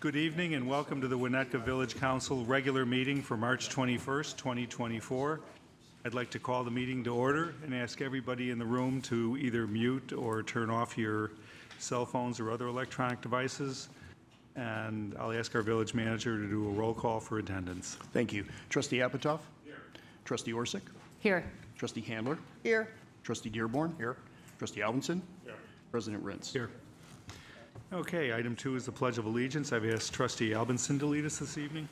Good evening and welcome to the Winnetka Village Council regular meeting for March 21st, 2024. I'd like to call the meeting to order and ask everybody in the room to either mute or turn off your cell phones or other electronic devices. And I'll ask our village manager to do a roll call for attendance. Thank you. Trustee Apatow? Here. Trustee Orsic? Here. Trustee Handler? Here. Trustee Dearborn? Here. Trustee Alvinson? Here. President Rintz? Here. Okay, item 2 is the Pledge of Allegiance. I've asked Trustee Albinson to lead us this evening.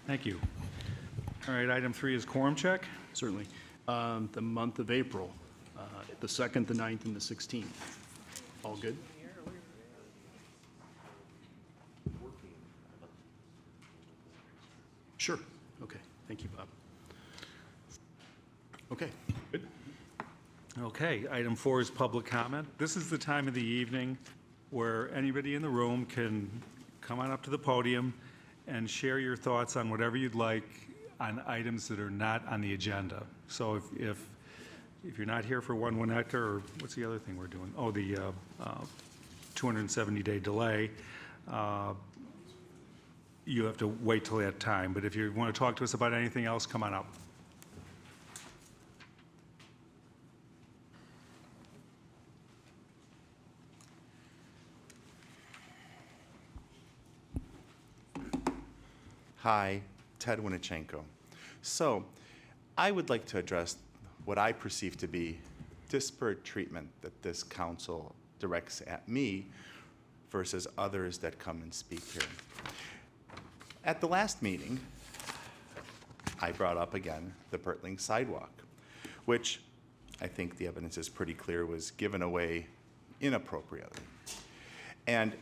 Thank you. All right, item 3 is quorum check. Certainly. The month of April, the 2nd, the 9th, and the 16th. All good? Sure. Okay. Thank you, Bob. Okay. Good. Okay, item 4 is public comment. This is the time of the evening where anybody in the room can come on up to the podium and share your thoughts on whatever you'd like on items that are not on the agenda. So if you're not here for One Winnetka, or what's the other thing we're doing? Oh, the 270-day delay, you have to wait till that time. But if you want to talk to us about anything else, come on up. Hi, Ted Winnichenko. So, I would like to address what I perceive to be disparate treatment that this council directs at me versus others that come and speak here. At the last meeting, I brought up again the Bertling sidewalk, which I think the evidence is pretty clear was given away inappropriately. And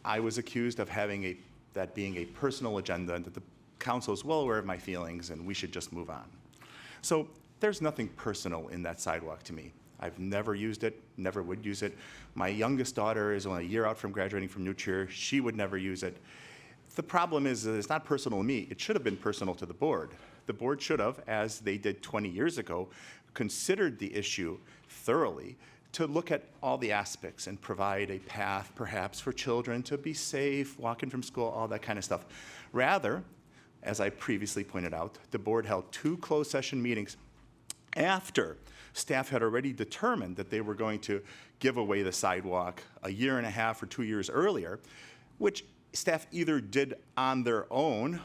I was accused of having that being a personal agenda, and that the council is well aware of my feelings and we should just move on. So there's nothing personal in that sidewalk to me. I've never used it, never would use it. My youngest daughter is only a year out from graduating from New Trier. She would never use it. The problem is that it's not personal to me. It should have been personal to the board. The board should have, as they did 20 years ago, considered the issue thoroughly to look at all the aspects and provide a path perhaps for children to be safe, walking from school, all that kind of stuff. Rather, as I previously pointed out, the board held 2 closed session meetings after staff had already determined that they were going to give away the sidewalk a year and a half or 2 years earlier, which staff either did on their own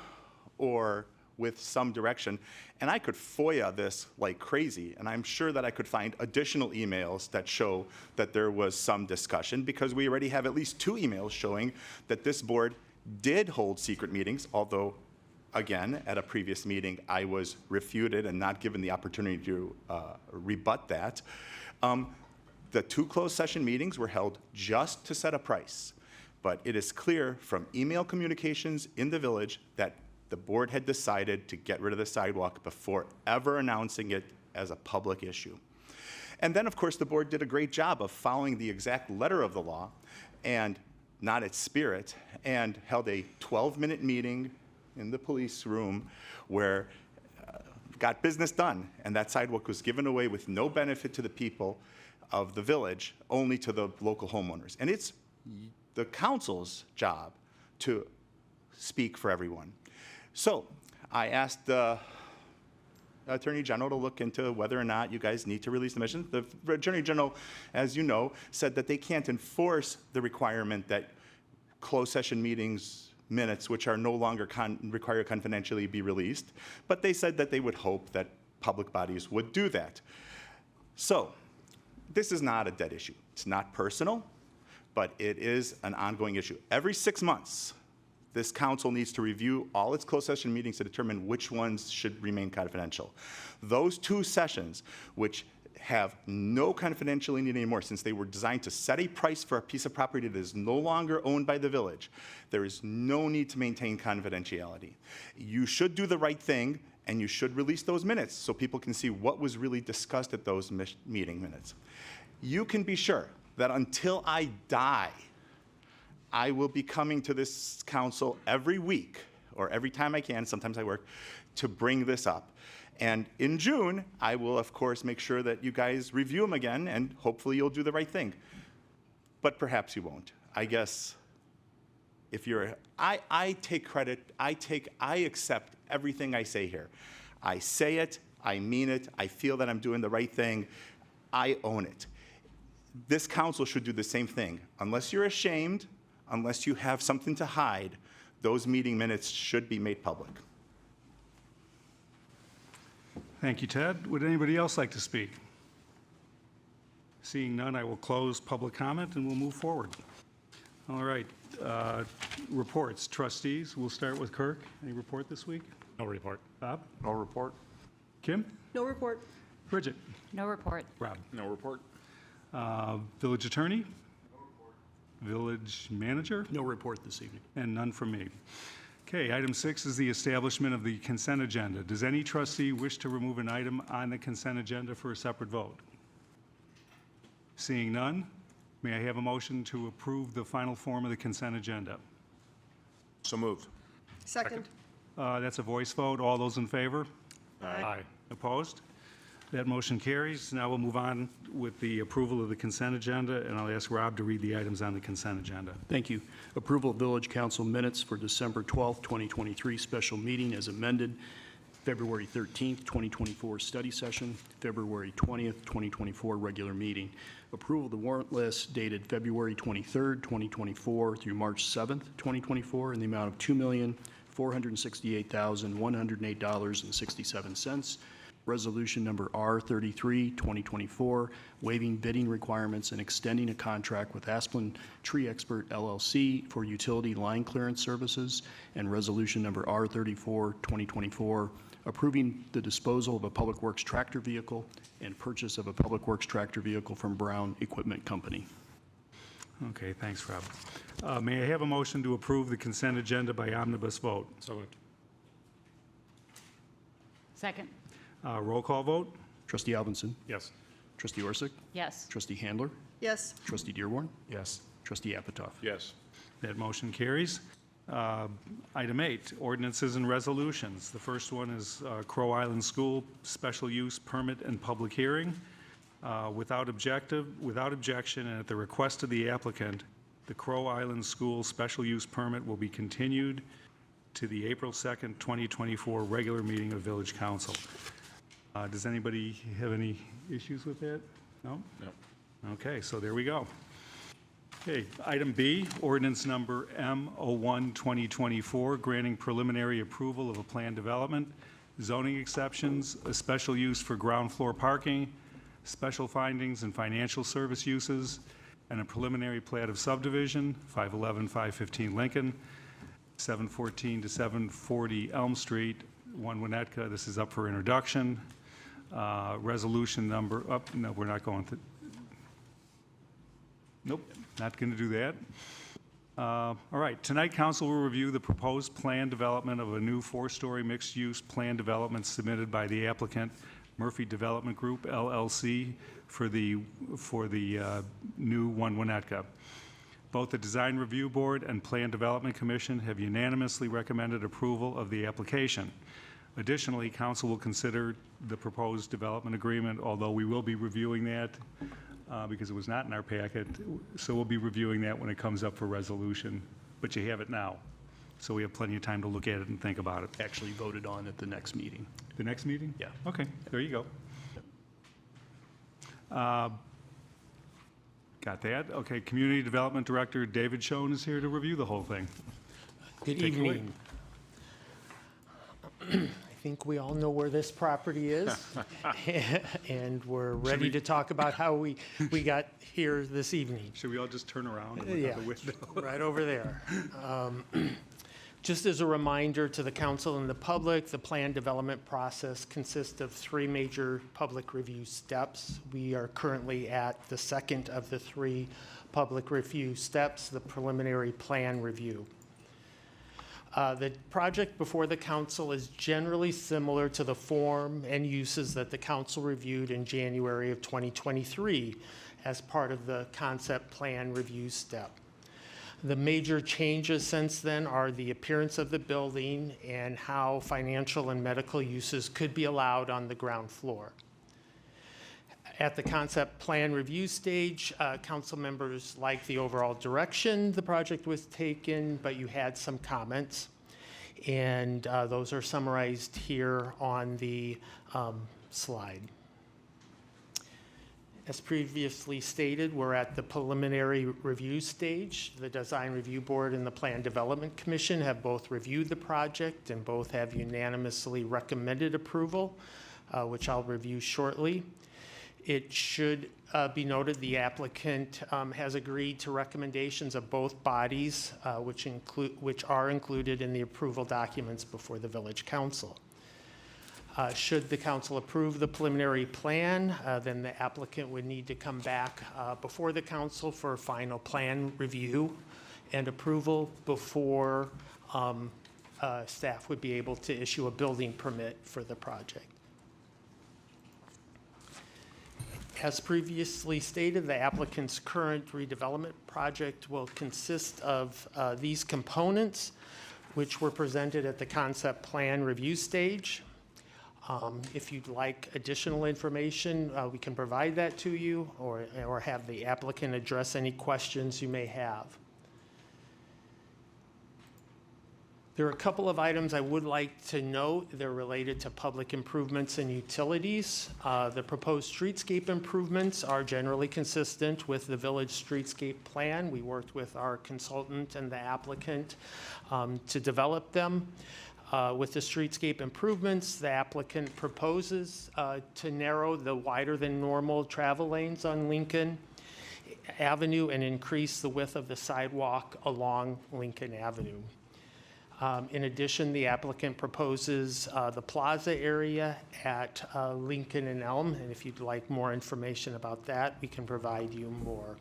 or with some direction. And I could FOIA this like crazy, and I'm sure that I could find additional emails that show that there was some discussion, because we already have at least 2 emails showing that this board did hold secret meetings, although again, at a previous meeting, I was refuted and not given the opportunity to rebut that. The 2 closed session meetings were held just to set a price, but it is clear from email communications in the village that the board had decided to get rid of the sidewalk before ever announcing it as a public issue. And then, of course, the board did a great job of following the exact letter of the law and not its spirit, and held a 12-minute meeting in the police room where got business done, and that sidewalk was given away with no benefit to the people of the village, only to the local homeowners. And it's the council's job to speak for everyone. So I asked the Attorney General to look into whether or not you guys need to release the mission. The Attorney General, as you know, said that they can't enforce the requirement that closed session meetings minutes, which are no longer require confidentially, be released, but they said that they would hope that public bodies would do that. So this is not a dead issue. It's not personal, but it is an ongoing issue. Every 6 months, this council needs to review all its closed session meetings to determine which ones should remain confidential. Those 2 sessions, which have no confidentiality need anymore, since they were designed to set a price for a piece of property that is no longer owned by the village, there is no need to maintain confidentiality. You should do the right thing, and you should release those minutes so people can see what was really discussed at those meeting minutes. You can be sure that until I die, I will be coming to this council every week, or every time I can, sometimes I work, to bring this up. And in June, I will, of course, make sure that you guys review them again, and hopefully you'll do the right thing. But perhaps you won't. I guess if you're, I take credit, I accept everything I say here. I say it, I mean it, I feel that I'm doing the right thing, I own it. This council should do the same thing. Unless you're ashamed, unless you have something to hide, those meeting minutes should be made public. Thank you, Ted. Would anybody else like to speak? Seeing none, I will close public comment and we'll move forward. All right, reports. Trustees, we'll start with Kirk. Any report this week? No report. Bob? No report. Kim? No report. Bridget? No report. Rob? No report. Village attorney? No report. Village manager? No report this evening. And none from me. Okay, item 6 is the establishment of the consent agenda. Does any trustee wish to remove an item on the consent agenda for a separate vote? Seeing none, may I have a motion to approve the final form of the consent agenda? So moved. Second. That's a voice vote. All those in favor? Aye. Opposed? That motion carries. Now we'll move on with the approval of the consent agenda, and I'll ask Rob to read the items on the consent agenda. Thank you. Approval of Village Council minutes for December 12th, 2023 special meeting as amended, February 13th, 2024 study session, February 20th, 2024 regular meeting. Approval of the warrant list dated February 23rd, 2024 through March 7th, 2024 in the amount of $2,468,108.67. Resolution number R33, 2024, waiving bidding requirements and extending a contract with Asplin Tree Expert LLC for utility line clearance services. And resolution number R34, 2024, approving the disposal of a Public Works tractor vehicle and purchase of a Public Works tractor vehicle from Brown Equipment Company. Okay, thanks, Rob. May I have a motion to approve the consent agenda by omnibus vote? So moved. Second. Roll call vote? Trustee Alvinson. Yes. Trustee Orsic. Yes. Trustee Handler. Yes. Trustee Dearborn. Yes. Trustee Apatow. Yes. That motion carries. Item 8, ordinances and resolutions. The first one is Crow Island School Special Use Permit and Public Hearing. Without objection, and at the request of the applicant, the Crow Island School Special Use Permit will be continued to the April 2nd, 2024 regular meeting of Village Council. Does anybody have any issues with that? No? No. Okay, so there we go. Okay, item B, ordinance number M01-2024, granting preliminary approval of a planned development, zoning exceptions, a special use for ground floor parking, special findings and financial service uses, and a preliminary plat of subdivision, 511, 515 Lincoln, 714 to 740 Elm Street, 1 Winnetka. This is up for introduction. Resolution number, no, we're not going to. Nope, not going to do that. All right, tonight council will review the proposed plan development of a new 4-story mixed-use plan development submitted by the applicant, Murphy Development Group, LLC, for the new 1 Winnetka. Both the Design Review Board and Plan Development Commission have unanimously recommended approval of the application. Additionally, council will consider the proposed development agreement, although we will be reviewing that because it was not in our packet. So we'll be reviewing that when it comes up for resolution, but you have it now. So we have plenty of time to look at it and think about it. Actually voted on at the next meeting. The next meeting? Yeah. Okay, there you go. Got that? Okay, Community Development Director David Schoen is here to review the whole thing. Good Take it away. evening. I think we all know where this property is, and we're ready to talk about how we got here this evening. Should we all just turn around and look Yeah, out the window? right over there. Just as a reminder to the council and the public, the plan development process consists of 3 major public review steps. We are currently at the second of the 3 public review steps, the preliminary plan review. The project before the council is generally similar to the form and uses that the council reviewed in January of 2023. as part of the concept plan review step. The major changes since then are the appearance of the building and how financial and medical uses could be allowed on the ground floor. At the concept plan review stage, council members liked the overall direction the project was taken, but you had some comments. And those are summarized here on the slide. As previously stated, we're at the preliminary review stage. The Design Review Board and the Plan Development Commission have both reviewed the project and both have unanimously recommended approval, which I'll review shortly. It should be noted the applicant has agreed to recommendations of both bodies, which are included in the approval documents before the Village Council. Should the council approve the preliminary plan, then the applicant would need to come back before the council for final plan review and approval before staff would be able to issue a building permit for the project. As previously stated, the applicant's current redevelopment project will consist of these components, which were presented at the concept plan review stage. If you'd like additional information, we can provide that to you or have the applicant address any questions you may have. There are a couple of items I would like to note. They're related to public improvements and utilities. The proposed streetscape improvements are generally consistent with the village streetscape plan. We worked with our consultant and the applicant to develop them. With the streetscape improvements, the applicant proposes to narrow the wider than normal travel lanes on Lincoln Avenue and increase the width of the sidewalk along Lincoln Avenue. In addition, the applicant proposes the plaza area at Lincoln and Elm, and if you'd like more information about that, we can provide you more.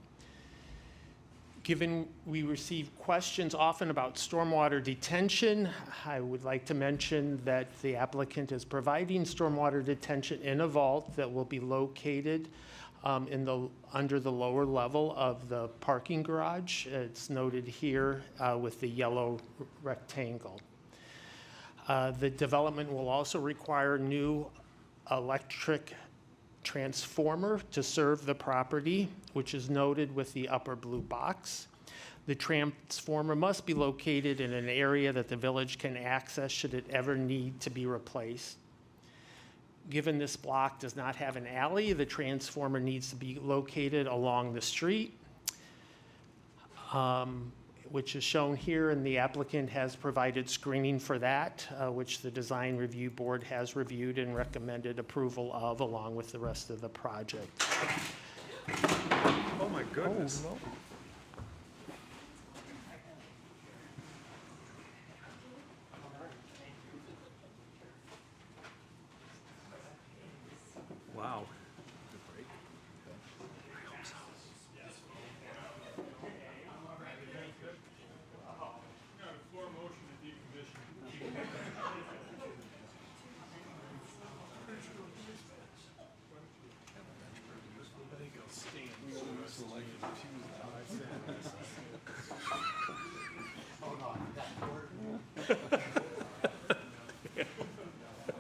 Given we receive questions often about stormwater detention, I would like to mention that the applicant is providing stormwater detention in a vault that will be located under the lower level of the parking garage. It's noted here with the yellow rectangle. The development will also require new electric transformer to serve the property, which is noted with the upper blue box. The transformer must be located in an area that the village can access should it ever need to be replaced. Given this block does not have an alley, the transformer needs to be located along the street, which is shown here, and the applicant has provided screening for that, which the Design Review Board has reviewed and recommended approval of, along with the rest of the project. Oh, my goodness. Wow.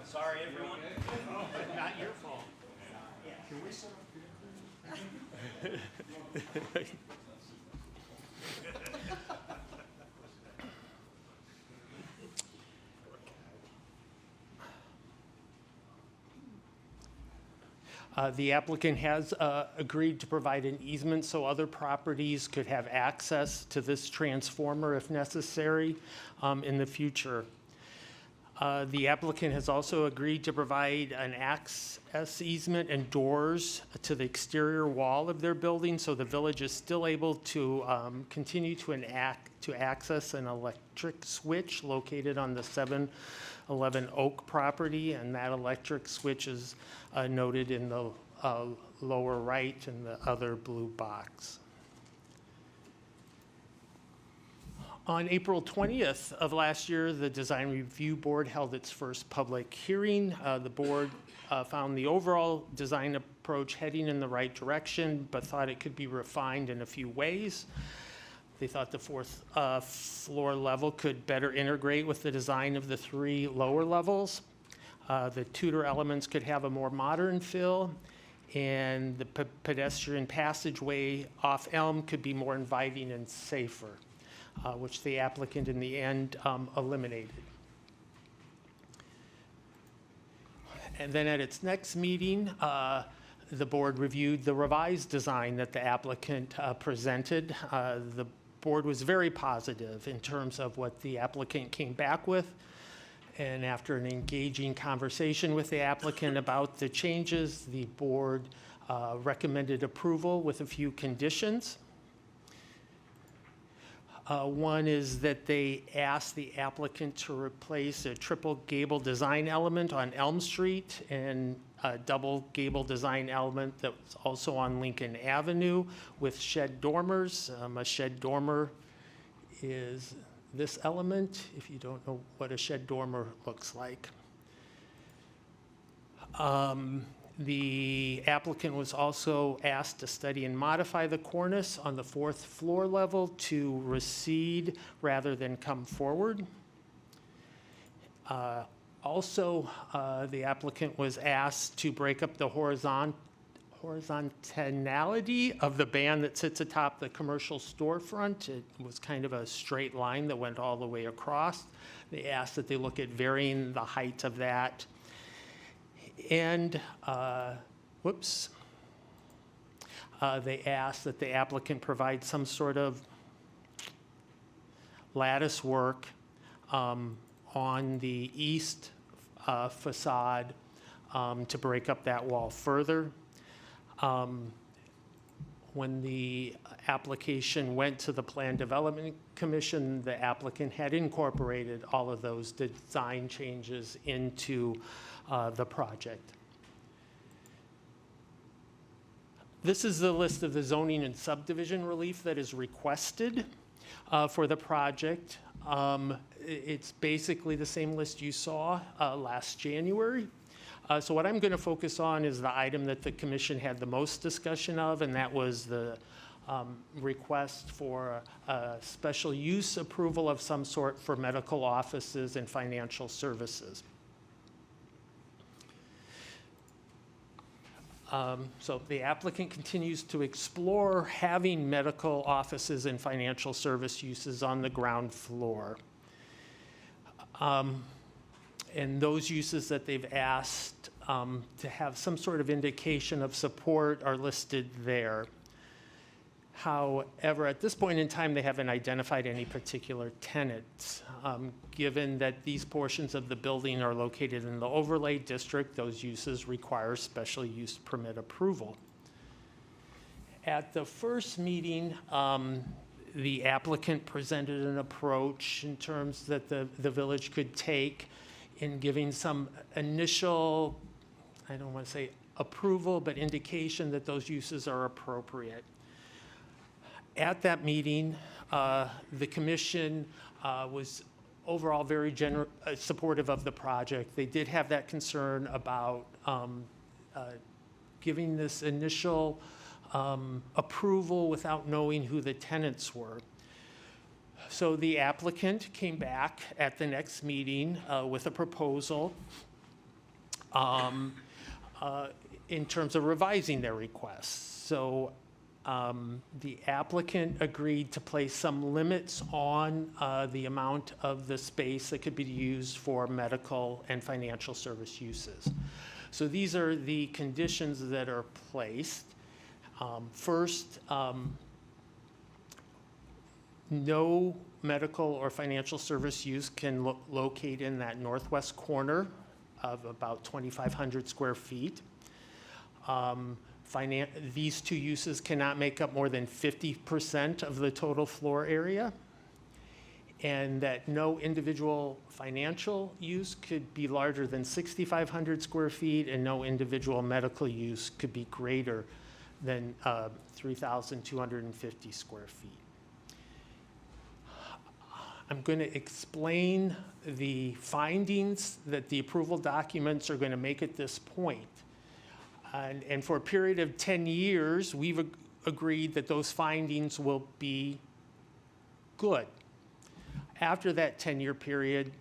Sorry, everyone. Not your fault. Can we sit The applicant has agreed to provide an easement so other properties could have access to this transformer if necessary in the future. The applicant has also agreed to provide an access easement and doors to the exterior wall of their building, so the village is still able to continue to access an electric switch located on the 711 Oak property, and that electric switch is noted in the lower right in the other blue box. On April 20th of last year, the Design Review Board held its first public hearing. The board found the overall design approach heading in the right direction, but thought it could be refined in a few ways. They thought the fourth floor level could better integrate with the design of the 3 lower levels. The Tudor elements could have a more modern feel, and the pedestrian passageway off Elm could be more inviting and safer, which the applicant in the end eliminated. And then at its next meeting, the board reviewed the revised design that the applicant presented. The board was very positive in terms of what the applicant came back with. And after an engaging conversation with the applicant about the changes, the board recommended approval with a few conditions. One is that they asked the applicant to replace a triple gable design element on Elm Street and a double gable design element that's also on Lincoln Avenue with shed dormers. A shed dormer is this element, if you don't know what a shed dormer looks like. The applicant was also asked to study and modify the cornice on the 4th floor level to recede rather than come forward. Also, the applicant was asked to break up the horizontality of the band that sits atop the commercial storefront. It was kind of a straight line that went all the way across. They asked that they look at varying the height of that. And, they asked that the applicant provide some sort of lattice work on the east facade to break up that wall further. When the application went to the Plan Development Commission, the applicant had incorporated all of those design changes into the project. This is the list of the zoning and subdivision relief that is requested for the project. It's basically the same list you saw last January. So what I'm going to focus on is the item that the commission had the most discussion of, and that was the request for a special use approval of some sort for medical offices and financial services. So the applicant continues to explore having medical offices and financial service uses on the ground floor. And those uses that they've asked to have some sort of indication of support are listed there. However, at this point in time, they haven't identified any particular tenants. Given that these portions of the building are located in the overlay district, those uses require special use permit approval. At the first meeting, the applicant presented an approach in terms that the village could take in giving some initial, I don't want to say approval, but indication that those uses are appropriate. At that meeting, the commission was overall very supportive of the project. They did have that concern about giving this initial approval without knowing who the tenants were. So the applicant came back at the next meeting with a proposal in terms of revising their request. So the applicant agreed to place some limits on the amount of the space that could be used for medical and financial service uses. So these are the conditions that are placed. First, no medical or financial service use can locate in that northwest corner of about 2,500 square feet. These two uses cannot make up more than 50% of the total floor area, and that no individual financial use could be larger than 6,500 square feet, and no individual medical use could be greater than 3,250 square feet. I'm going to explain the findings that the approval documents are going to make at this point. And for a period of 10 years, we've agreed that those findings will be good. After that 10-year period,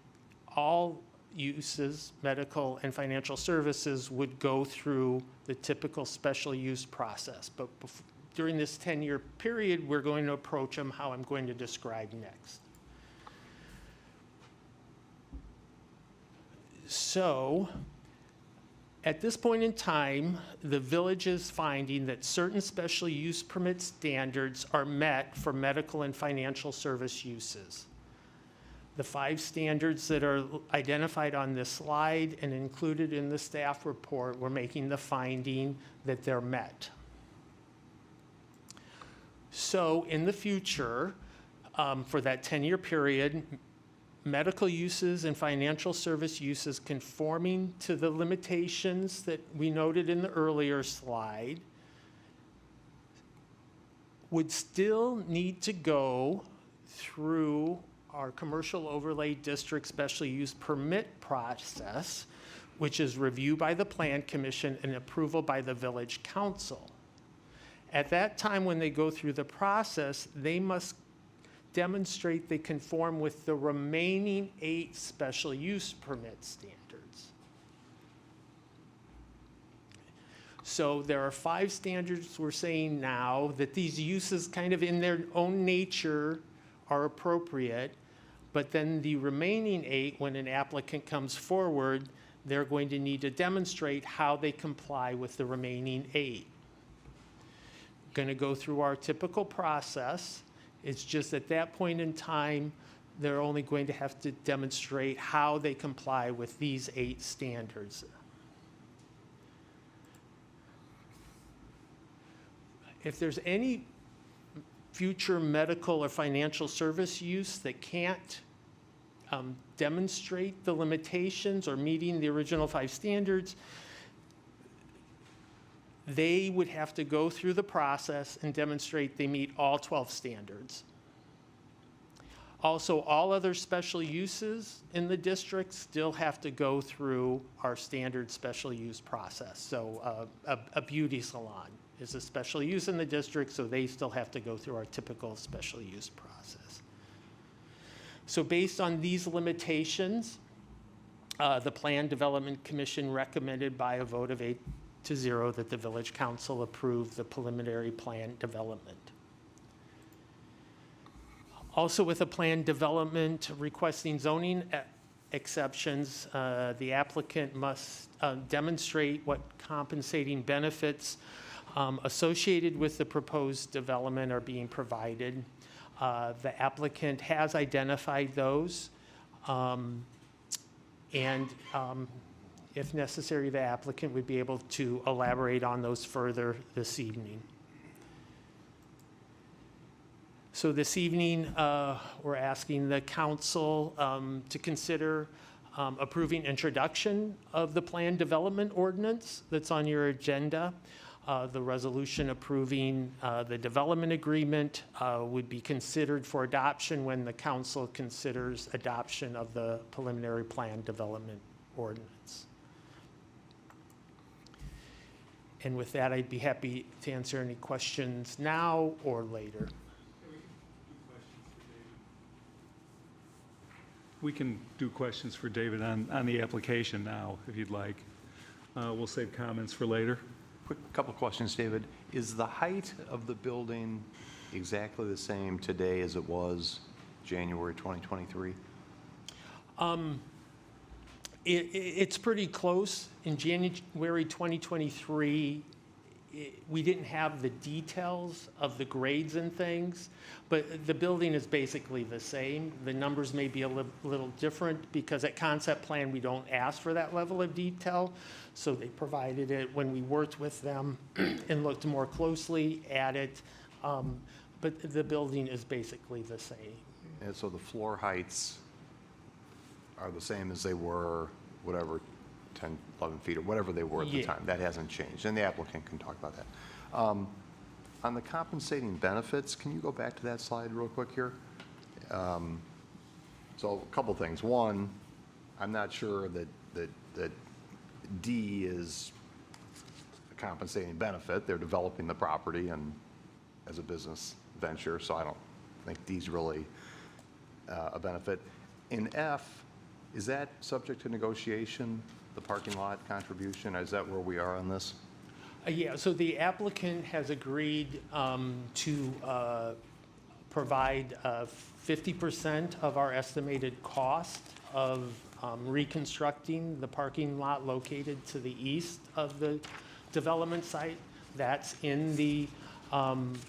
all uses, medical and financial services, would go through the typical special use process. But during this 10-year period, we're going to approach them how I'm going to describe next. So, at this point in time, the village is finding that certain special use permit standards are met for medical and financial service uses. The 5 standards that are identified on this slide and included in the staff report, we're making the finding that they're met. So in the future, for that 10-year period, medical uses and financial service uses conforming to the limitations that we noted in the earlier slide would still need to go through our commercial overlay district special use permit process, which is review by the Plan Commission and approval by the Village Council. At that time, when they go through the process, they must demonstrate they conform with the remaining 8 special use permit standards. So there are 5 standards we're saying now that these uses kind of in their own nature are appropriate, but then the remaining 8, when an applicant comes forward, they're going to need to demonstrate how they comply with the remaining 8. Going to go through our typical process. It's just at that point in time, they're only going to have to demonstrate how they comply with these 8 standards. If there's any future medical or financial service use that can't demonstrate the limitations or meeting the original 5 standards, they would have to go through the process and demonstrate they meet all 12 standards. Also, all other special uses in the district still have to go through our standard special use process. So a beauty salon is a special use in the district, so they still have to go through our typical special use process. So based on these limitations, the Plan Development Commission recommended by a vote of 8-0 that the Village Council approve the preliminary plan development. Also with a plan development requesting zoning exceptions, the applicant must demonstrate what compensating benefits associated with the proposed development are being provided. The applicant has identified those, if necessary, the applicant would be able to elaborate on those further this evening. So this evening, we're asking the council to consider approving introduction of the plan development ordinance that's on your agenda. The resolution approving the development agreement would be considered for adoption when the council considers adoption of the preliminary plan development ordinance. And with that, I'd be happy to answer any questions now or later. We can do questions for David on the application now, if you'd like. We'll save comments for later. Quick couple questions, David. Is the height of the building exactly the same today as it was January 2023? It's pretty close. In January 2023, we didn't have the details of the grades and things, but the building is basically the same. The numbers may be a little different because at concept plan, we don't ask for that level of detail. So they provided it when we worked with them and looked more closely at it. But the building is basically the same. And so the floor heights are the same as they were, whatever, 10, 11 feet or whatever they were at the Yeah. time. That hasn't changed, and the applicant can talk about that. On the compensating benefits, can you go back to that slide real quick here? So a couple things. One, I'm not sure that D is a compensating benefit. They're developing the property and as a business venture, so I don't think D's really a benefit. In F, is that subject to negotiation, the parking lot contribution? Is that where we are on this? Yeah, so the applicant has agreed to provide 50% of our estimated cost of reconstructing the parking lot located to the east of the development site. That's in the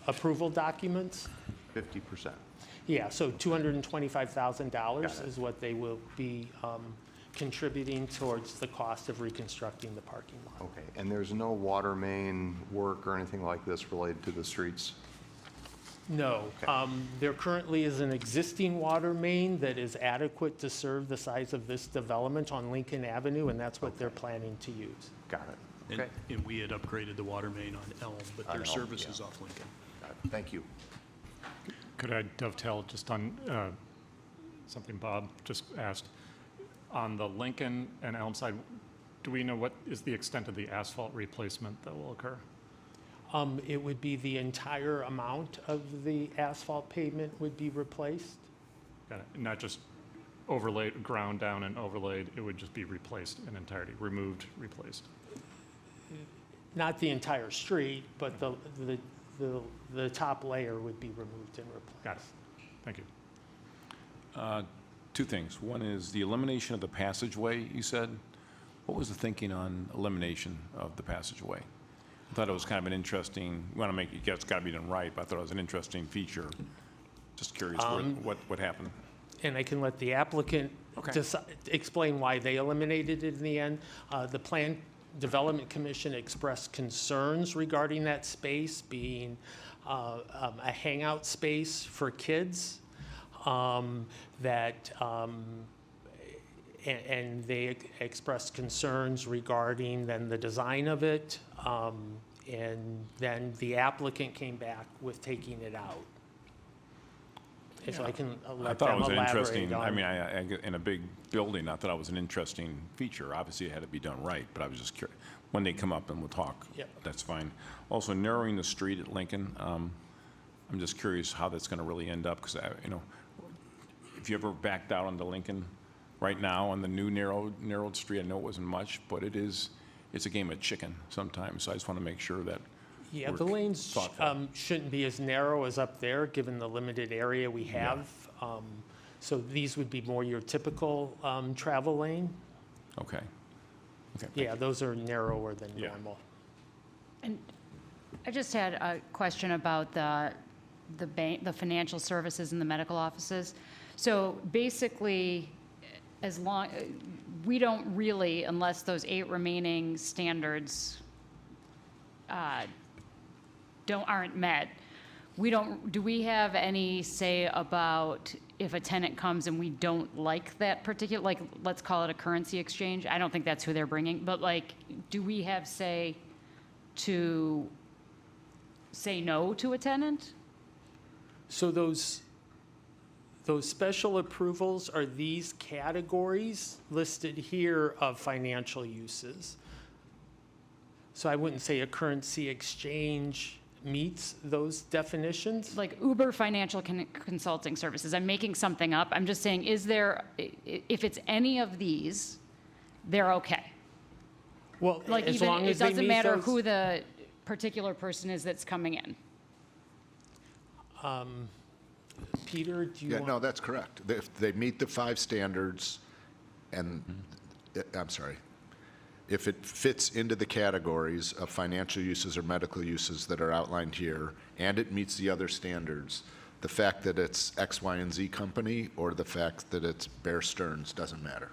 approval documents. 50%. Yeah, so $225,000 Got it. is what they will be contributing towards the cost of reconstructing the parking lot. Okay, and there's no water main work or anything like this related to the streets? No. Okay. There currently is an existing water main that is adequate to serve the size of this development on Lincoln Avenue, and that's what they're planning to use. Got it. And Okay. and we had upgraded the water main on Elm, but On their Elm, service yeah. is off Lincoln. Got it. Thank you. Could I dovetail just on something Bob just asked? On the Lincoln and Elm side, do we know what is the extent of the asphalt replacement that will occur? It would be the entire amount of the asphalt pavement would be replaced. Got it. Not just overlaid, ground down and overlaid, it would just be replaced in entirety, removed, replaced. Not the entire street, but the top layer would be removed and replaced. Got it. Thank you. Two things. One is the elimination of the passageway, you said. What was the thinking on elimination of the passageway? I thought it was kind of an interesting, you want to make, it's got to be done right, but I thought it was an interesting feature. Just curious what happened. And I can let the applicant Okay. explain why they eliminated it in the end. The Plan Development Commission expressed concerns regarding that space being a hangout space for kids. And they expressed concerns regarding then the design of it. And then the applicant came back with taking it out. And so I can I let thought it them was an elaborate interesting, I on. mean, in a big building, I thought it was an interesting feature. Obviously, it had to be done right, but I was just curious. When they come up and we'll talk, Yep. that's fine. Also, narrowing the street at Lincoln, I'm just curious how that's going to really end up, because, if you ever backed out onto Lincoln right now on the new narrowed street, I know it wasn't much, but it's a game of chicken sometimes, so I just want to make sure that Yeah, we're the lanes thoughtful. shouldn't be as narrow as up there, given the limited area we have. So these would be more your typical travel lane. Okay. Okay. Yeah, those are narrower than Yeah. normal. And I just had a question about the financial services and the medical offices. So basically, as long, we don't really, unless those 8 remaining standards aren't met, do we have any say about if a tenant comes and we don't like that particular, like, let's call it a currency exchange? I don't think that's who they're bringing, but like, do we have say to say no to a tenant? So those special approvals are these categories listed here of financial uses. So I wouldn't say a currency exchange meets those definitions. Like Uber Financial Consulting Services, I'm making something up. I'm just saying, if it's any of these, they're okay. Well, Like as even, long it as they doesn't meet matter those- who the particular person is that's coming in. Peter, do you Yeah, want? no, that's correct. If they meet the 5 standards, and, I'm sorry, if it fits into the categories of financial uses or medical uses that are outlined here, and it meets the other standards, the fact that it's X, Y, and Z company, or the fact that it's Bear Stearns, doesn't matter.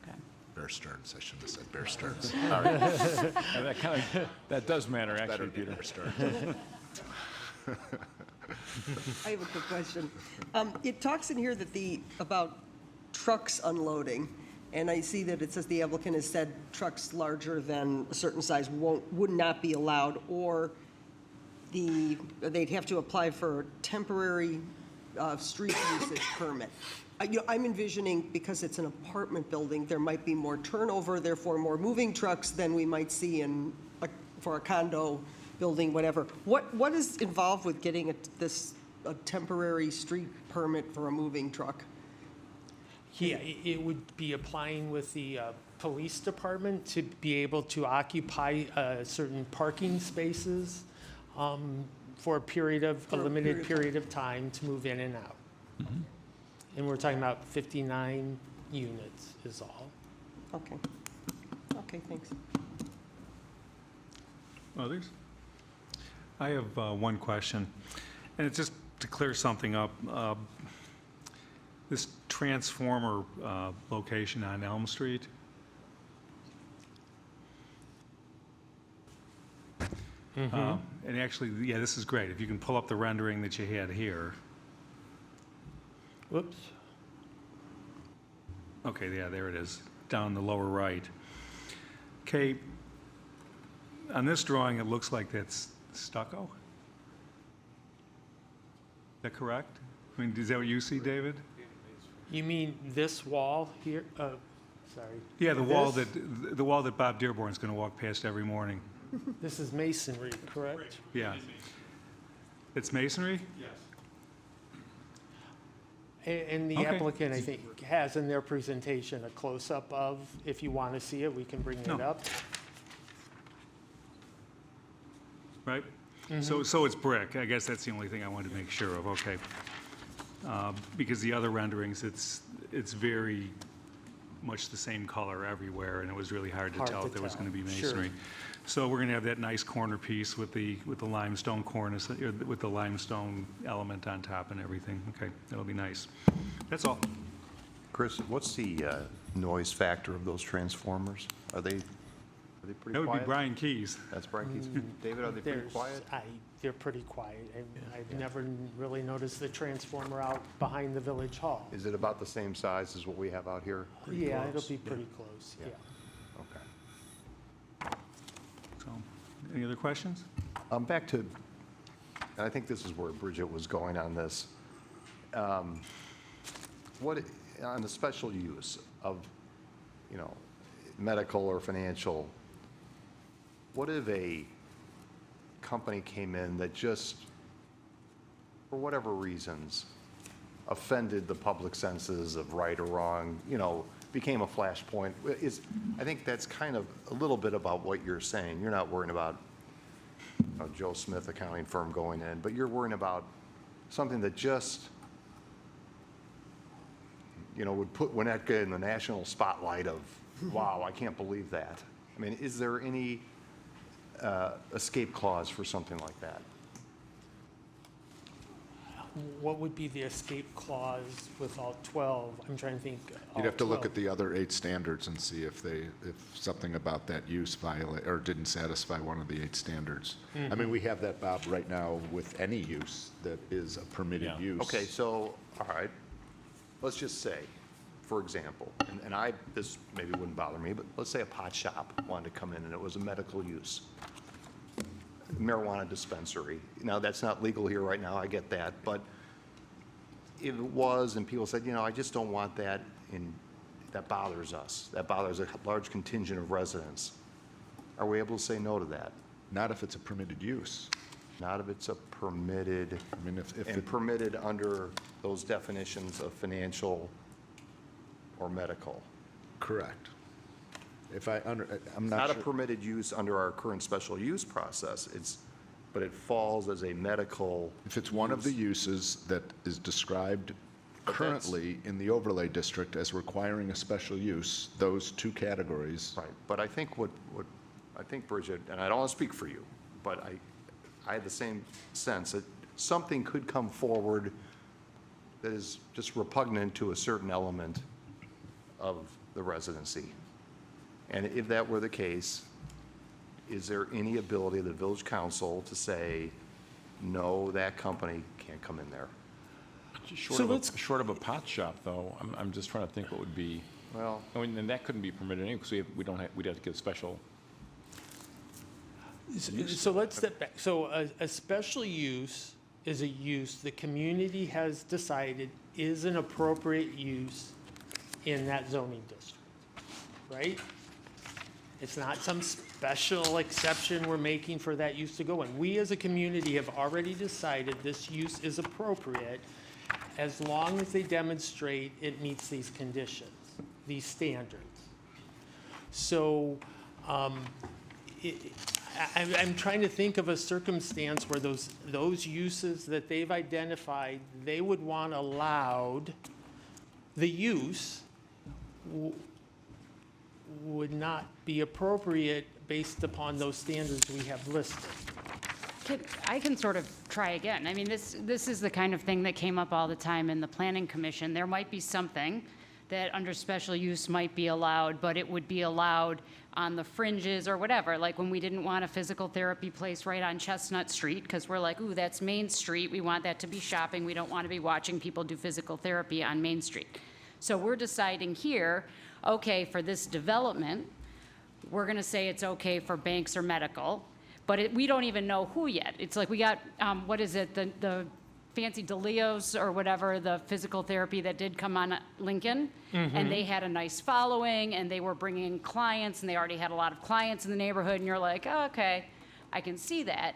Okay. Bear Stearns, I shouldn't have said Bear Stearns. And that does matter, Better actually, than Peter. Bear Stearns. I have a quick question. It talks in here about trucks unloading, and I see that it says the applicant has said trucks larger than a certain size would not be allowed, or they'd have to apply for a temporary street usage permit. I'm envisioning, because it's an apartment building, there might be more turnover, therefore more moving trucks than we might see for a condo building, whatever. What is involved with getting a temporary street permit for a moving truck? Yeah, it would be applying with the police department to be able to occupy certain parking spaces for a limited period of time to move in and out. And we're talking about 59 units is all. Okay. Okay, thanks. Others? I have one question, and it's just to clear something up. This transformer location on Elm Street, and actually, yeah, this is great. If you can pull up the rendering that you had here. Whoops. Okay, yeah, there it is, down the lower right. Okay, on this drawing, it looks like that's stucco? Is that correct? I mean, is that what you see, David? You mean this wall here? Sorry. Yeah, the wall This? the wall that Bob Dearborn's going to walk past every morning. This is masonry, correct? Yeah. It's masonry? And the Okay. applicant, I think, has in their presentation a close-up of, if you want to see it, we can bring it No. up. Right? So it's brick. I guess that's the only thing I wanted to make sure of, okay. Because the other renderings, it's very much the same color everywhere, and it was really hard to tell if there was going to be Sure. masonry. So we're going to have that nice corner piece with the limestone cornice, with the limestone element on top and everything. Okay, that'll be nice. That's all. Chris, what's the noise factor of those transformers? Are they pretty quiet? That would be Brian Keys. That's Brian Keys. David, are they pretty There's- quiet? They're pretty quiet. I've never really noticed the transformer out behind the village hall. Is it about the same size as what we have out here? Yeah, it'll be pretty close, yeah. Okay. So, any other questions? Back to, and I think this is where Bridget was going on this. What, on the special use of, medical or financial, what if a company came in that just, for whatever reasons, offended the public senses of right or wrong, became a flashpoint? I think that's kind of a little bit about what you're saying. You're not worrying about Joe Smith accounting firm going in, but you're worrying about something that just, would put Winnetka in the national spotlight of, wow, I can't believe that. I mean, is there any escape clause for something like that? What would be the escape clause with all 12? I'm trying to think. You'd have to look at the other 8 standards and see if something about that use violate, or didn't satisfy one of the 8 standards. I mean, we have that, Bob, right now with any use that is a permitted Yeah. use. Okay, so, all right, let's just say, for example, and this maybe wouldn't bother me, but let's say a pot shop wanted to come in and it was a medical use, marijuana dispensary. Now, that's not legal here right now, I get that, but if it was, and people said, I just don't want that, that bothers us, that bothers a large contingent of residents, are we able to say no to that? Not if it's a permitted use. Not if it's a permitted, I mean, if and it, permitted under those definitions of financial or medical. correct. I'm Not not a sure. permitted use under our current special use process, but it falls as a medical. If it's one of the uses that is described currently in the overlay district as requiring a special use, those 2 categories. Right, but I think what I think, Bridget, and I don't want to speak for you, but I had the same sense that something could come forward that is just repugnant to a certain element of the residency. And if that were the case, is there any ability of the village council to say, no, that company can't come in there? Short of a pot shop, though, I'm just trying to think what would be, Well, I mean, and that couldn't be permitted anyway, because we'd have to get a special. So let's step back. So a special use is a use the community has decided is an appropriate use in that zoning district, right? It's not some special exception we're making for that use to go in. We as a community have already decided this use is appropriate as long as they demonstrate it meets these conditions, these standards. So I'm trying to think of a circumstance where those uses that they've identified, they would want allowed, the use would not be appropriate based upon those standards we have listed. I can sort of try again. I mean, this is the kind of thing that came up all the time in the Planning Commission. There might be something that under special use might be allowed, but it would be allowed on the fringes or whatever. Like when we didn't want a physical therapy place right on Chestnut Street, because we're like, ooh, that's Main Street. We want that to be shopping. We don't want to be watching people do physical therapy on Main Street. So we're deciding here, okay, for this development, we're going to say it's okay for banks or medical, but we don't even know who yet. It's like we got, what is it, the fancy DeLeo's or whatever, the physical therapy that did come on Lincoln, and they had a nice following, and they were bringing in clients, and they already had a lot of clients in the neighborhood, and you're like, oh, okay, I can see that.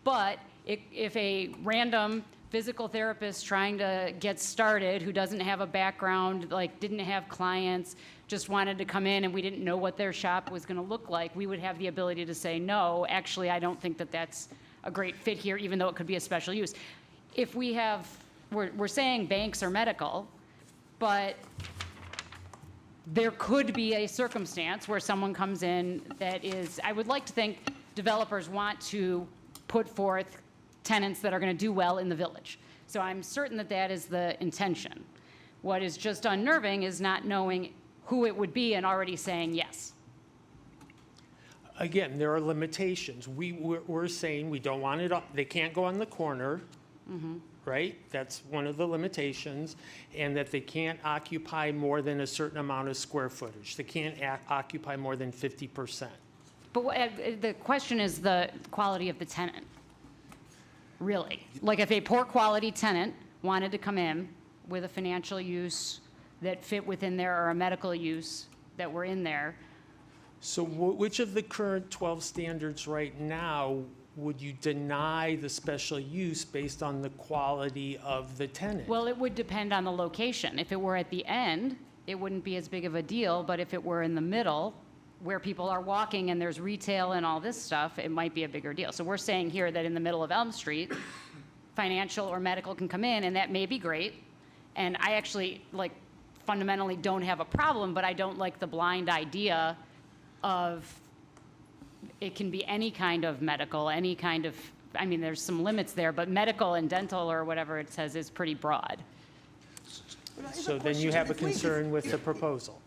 But if a random physical therapist trying to get started who doesn't have a background, like didn't have clients, just wanted to come in and we didn't know what their shop was going to look like, we would have the ability to say, no, actually, I don't think that that's a great fit here, even though it could be a special use. If we have, we're saying banks or medical, but there could be a circumstance where someone comes in that is, I would like to think developers want to put forth tenants that are going to do well in the village. So I'm certain that that is the intention. What is just unnerving is not knowing who it would be and already saying yes. Again, there are limitations. We're saying we don't want it, they can't go on the corner, right? That's one of the limitations, and that they can't occupy more than a certain amount of square footage. They can't occupy more than 50%. But the question is the quality of the tenant, really. Like if a poor quality tenant wanted to come in with a financial use that fit within there or a medical use that were in there. So which of the current 12 standards right now would you deny the special use based on the quality of the tenant? Well, it would depend on the location. If it were at the end, it wouldn't be as big of a deal, but if it were in the middle, where people are walking and there's retail and all this stuff, it might be a bigger deal. So we're saying here that in the middle of Elm Street, financial or medical can come in, and that may be great. And I actually, like, fundamentally don't have a problem, but I don't like the blind idea of it can be any kind of medical, any kind of, I mean, there's some limits there, but medical and dental or whatever it says is pretty broad. So then you have a concern with the proposal.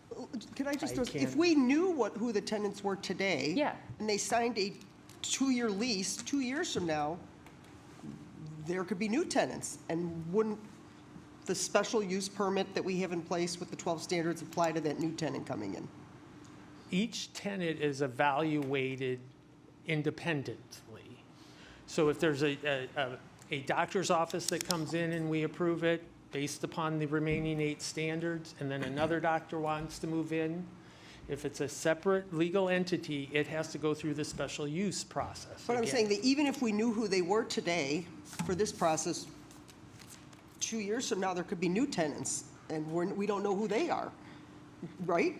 Can I just, I if can't- we knew who the tenants were today. Yeah. And they signed a 2-year lease, 2 years from now, there could be new tenants. And wouldn't the special use permit that we have in place with the 12 standards apply to that new tenant coming in? Each tenant is evaluated independently. So if there's a doctor's office that comes in and we approve it based upon the remaining 8 standards, and then another doctor wants to move in, if it's a separate legal entity, it has to go through the special use process. But I'm again. saying that even if we knew who they were today for this process, 2 years from now, there could be new tenants, and we don't know who they are, right?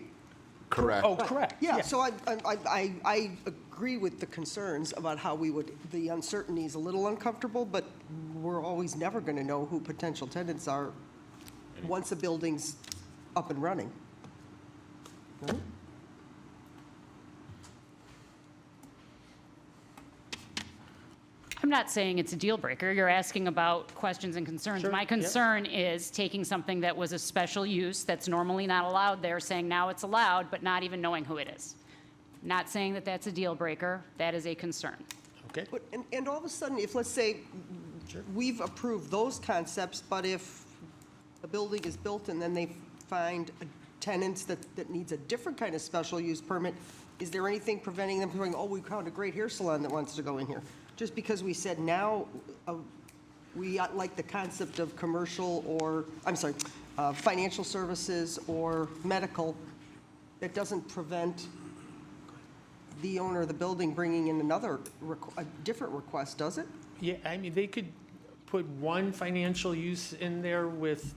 Correct. Oh, correct. Yeah, so I agree with the concerns about how the uncertainty is a little uncomfortable, but we're always never going to know who potential tenants are once a building's up and running. Right? I'm not saying it's a deal breaker. You're asking about questions and concerns. Sure, My yep. concern is taking something that was a special use that's normally not allowed there, saying now it's allowed, but not even knowing who it is. Not saying that that's a deal breaker. That is a concern. Okay. But, and all of a sudden, if, let's say, we've approved those concepts, but if a building is built and then they find a tenant that needs a different kind of special use permit, is there anything preventing them from going, oh, we found a great hair salon that wants to go in here? Just because we said now We like the concept of commercial or, I'm sorry, financial services or medical. That doesn't prevent the owner of the building bringing in a different request, does it? Yeah, I mean, they could put one financial use in there with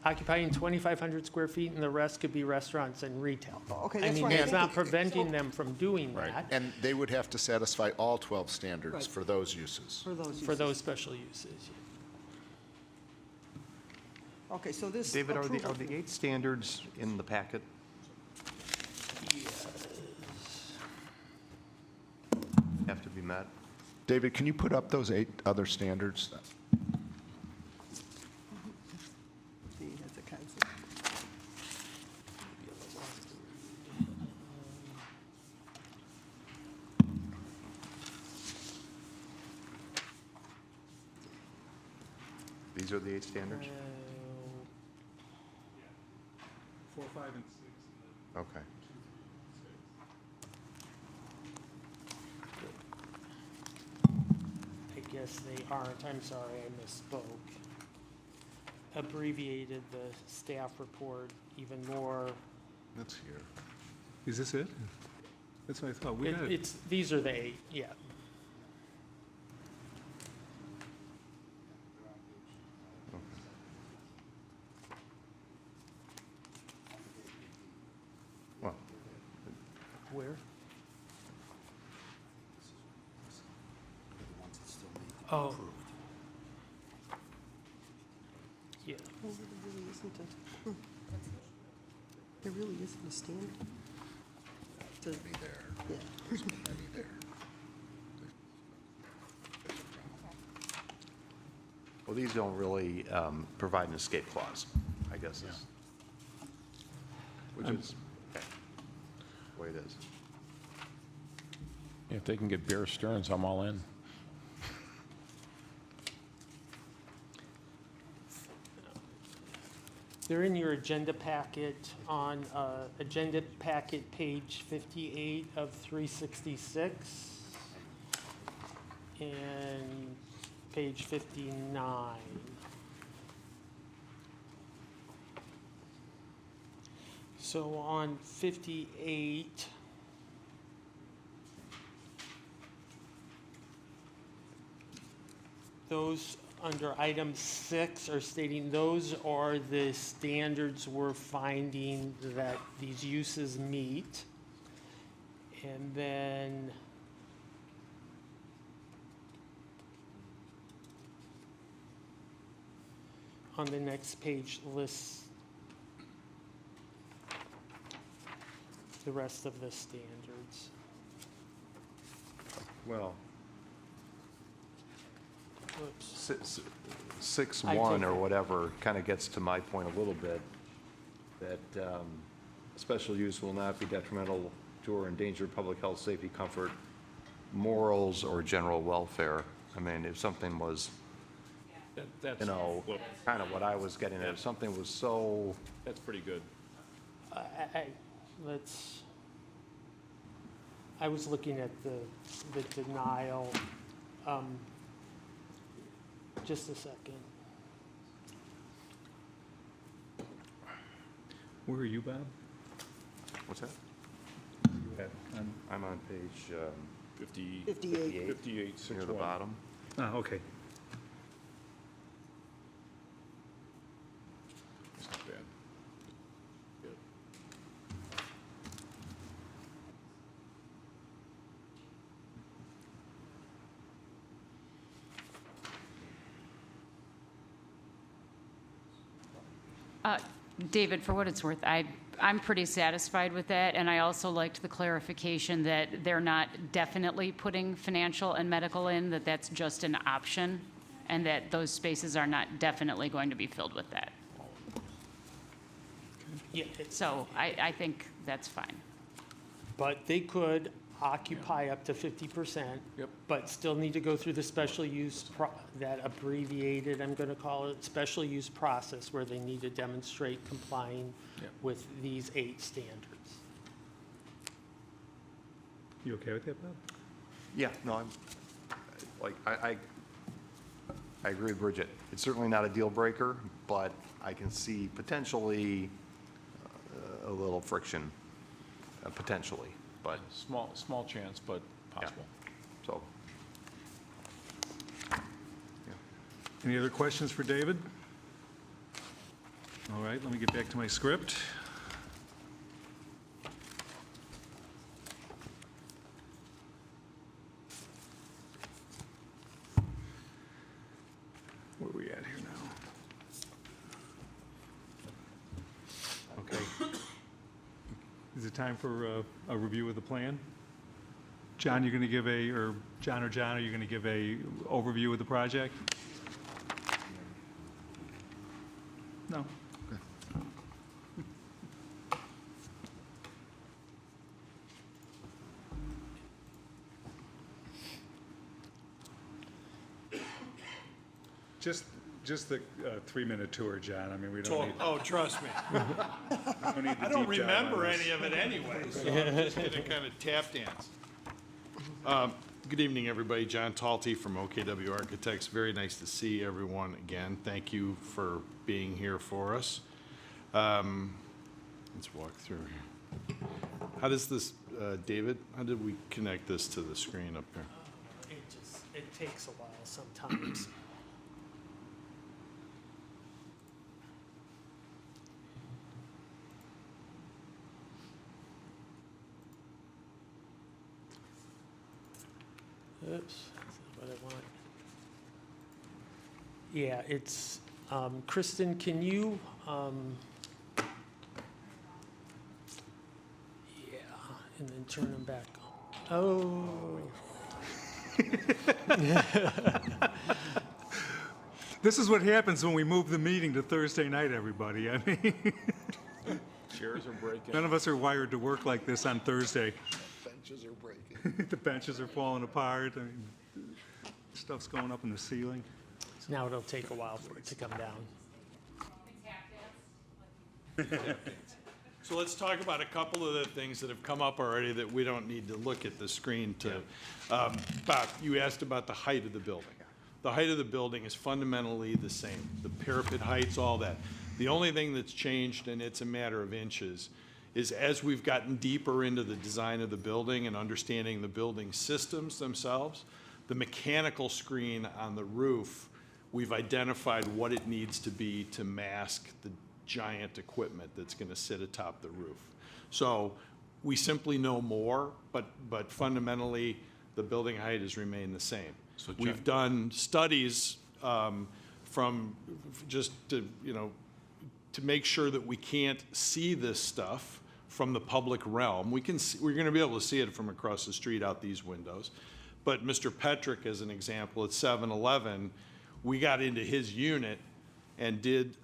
occupying 2,500 square feet, and the rest could be restaurants and retail. Okay, I that's mean, why I it's think not it- preventing so- them from doing that And they would have to satisfy all 12 standards Right. for those uses. For those uses. for those special uses. Okay, so this David, are approval- the 8 standards in the packet? Have to be met? David, can you put up those 8 other standards? See, that's a concept. These are the 8 standards? 4, 5, and 6. Okay. I guess they aren't, I'm sorry, I misspoke. Abbreviated the staff report even more. That's here. Is this it? That's what I thought. We It- got it. It's, these are the 8, yeah. Well, Where? Oh. Yeah, Well, there really isn't a, there really isn't a standard. To- Be there. Yeah. There's many there. well, these don't really provide an escape clause, I guess is, which is, okay, the way it is. If they can get Bear Stearns, I'm all in. they're in your agenda packet on, agenda packet page 58 of 366. And page 59. So on 58, those under item 6 are stating those are the standards we're finding that these uses meet. And then on the next page lists the rest of the standards. Well, Whoops. 6.1 or whatever kind of gets to my point a little bit, that special use will not be detrimental to or endanger public health, safety, comfort, morals, or general welfare. I mean, if something was, you know, kind of what I was getting at, if something was so, That's pretty good. Let's, I was looking at the denial. Just a second. Where are you, Bob? what's that? Okay. I'm on page 50, 58. 58, 6, near the bottom. Ah, okay. It's not bad. Good. David, for what it's worth, I'm pretty satisfied with that, and I also liked the clarification that they're not definitely putting financial and medical in, that that's just an option, and that those spaces are not definitely going to be filled with that. Yeah, So I think that's fine. but they could occupy up to 50%. Yep. But still need to go through the special use, that abbreviated, I'm going to call it, special use process where they need to demonstrate complying Yep. with these 8 standards. You okay with that, Bob? Yeah, no, I'm, like, I agree with Bridget. It's certainly not a deal breaker, but I can see potentially a little friction, potentially, but, Small chance, but possible. so. Any other questions for David? All right, let me get back to my script. Where are we at here now? Okay. Is it time for a review of the plan? John, you're going to give John, are you going to give a overview of the project? No? Just the 3-minute tour, John. I mean, we don't need, Oh, trust me. we don't need the I don't deep dive on remember this. any of it anyway, so I'm just gonna kind of tap dance. Good evening, everybody. John Talty from OKW Architects. Very nice to see everyone again. Thank you for being here for us. Let's walk through here. How does this, David, how did we connect this to the screen up here? It takes a while sometimes. Oops, that's not what I want. Yeah, it's, Kristen, can you, yeah, and then turn them back on. Oh. This is what happens when we move the meeting to Thursday night, everybody. I mean, Chairs are breaking. none of us are wired to work like this on Thursday. Benches are breaking. The benches are falling apart. I mean, stuff's going up in the ceiling. Now it'll take a while for it to come down. So let's talk about a couple of the things that have come up already that we don't need to look at the screen to. Bob, you asked about the height of the building. The height of the building is fundamentally the same. The parapet heights, all that. The only thing that's changed, and it's a matter of inches, is as we've gotten deeper into the design of the building and understanding the building systems themselves, the mechanical screen on the roof, we've identified what it needs to be to mask the giant equipment that's going to sit atop the roof. So we simply know more, but fundamentally, the building height has remained the same. So We've done studies from just to, to make sure that we can't see this stuff from the public realm. We can see, we're going to be able to see it from across the street out these windows. But Mr. Petrick, as an example, at 7-Eleven, we got into his unit and did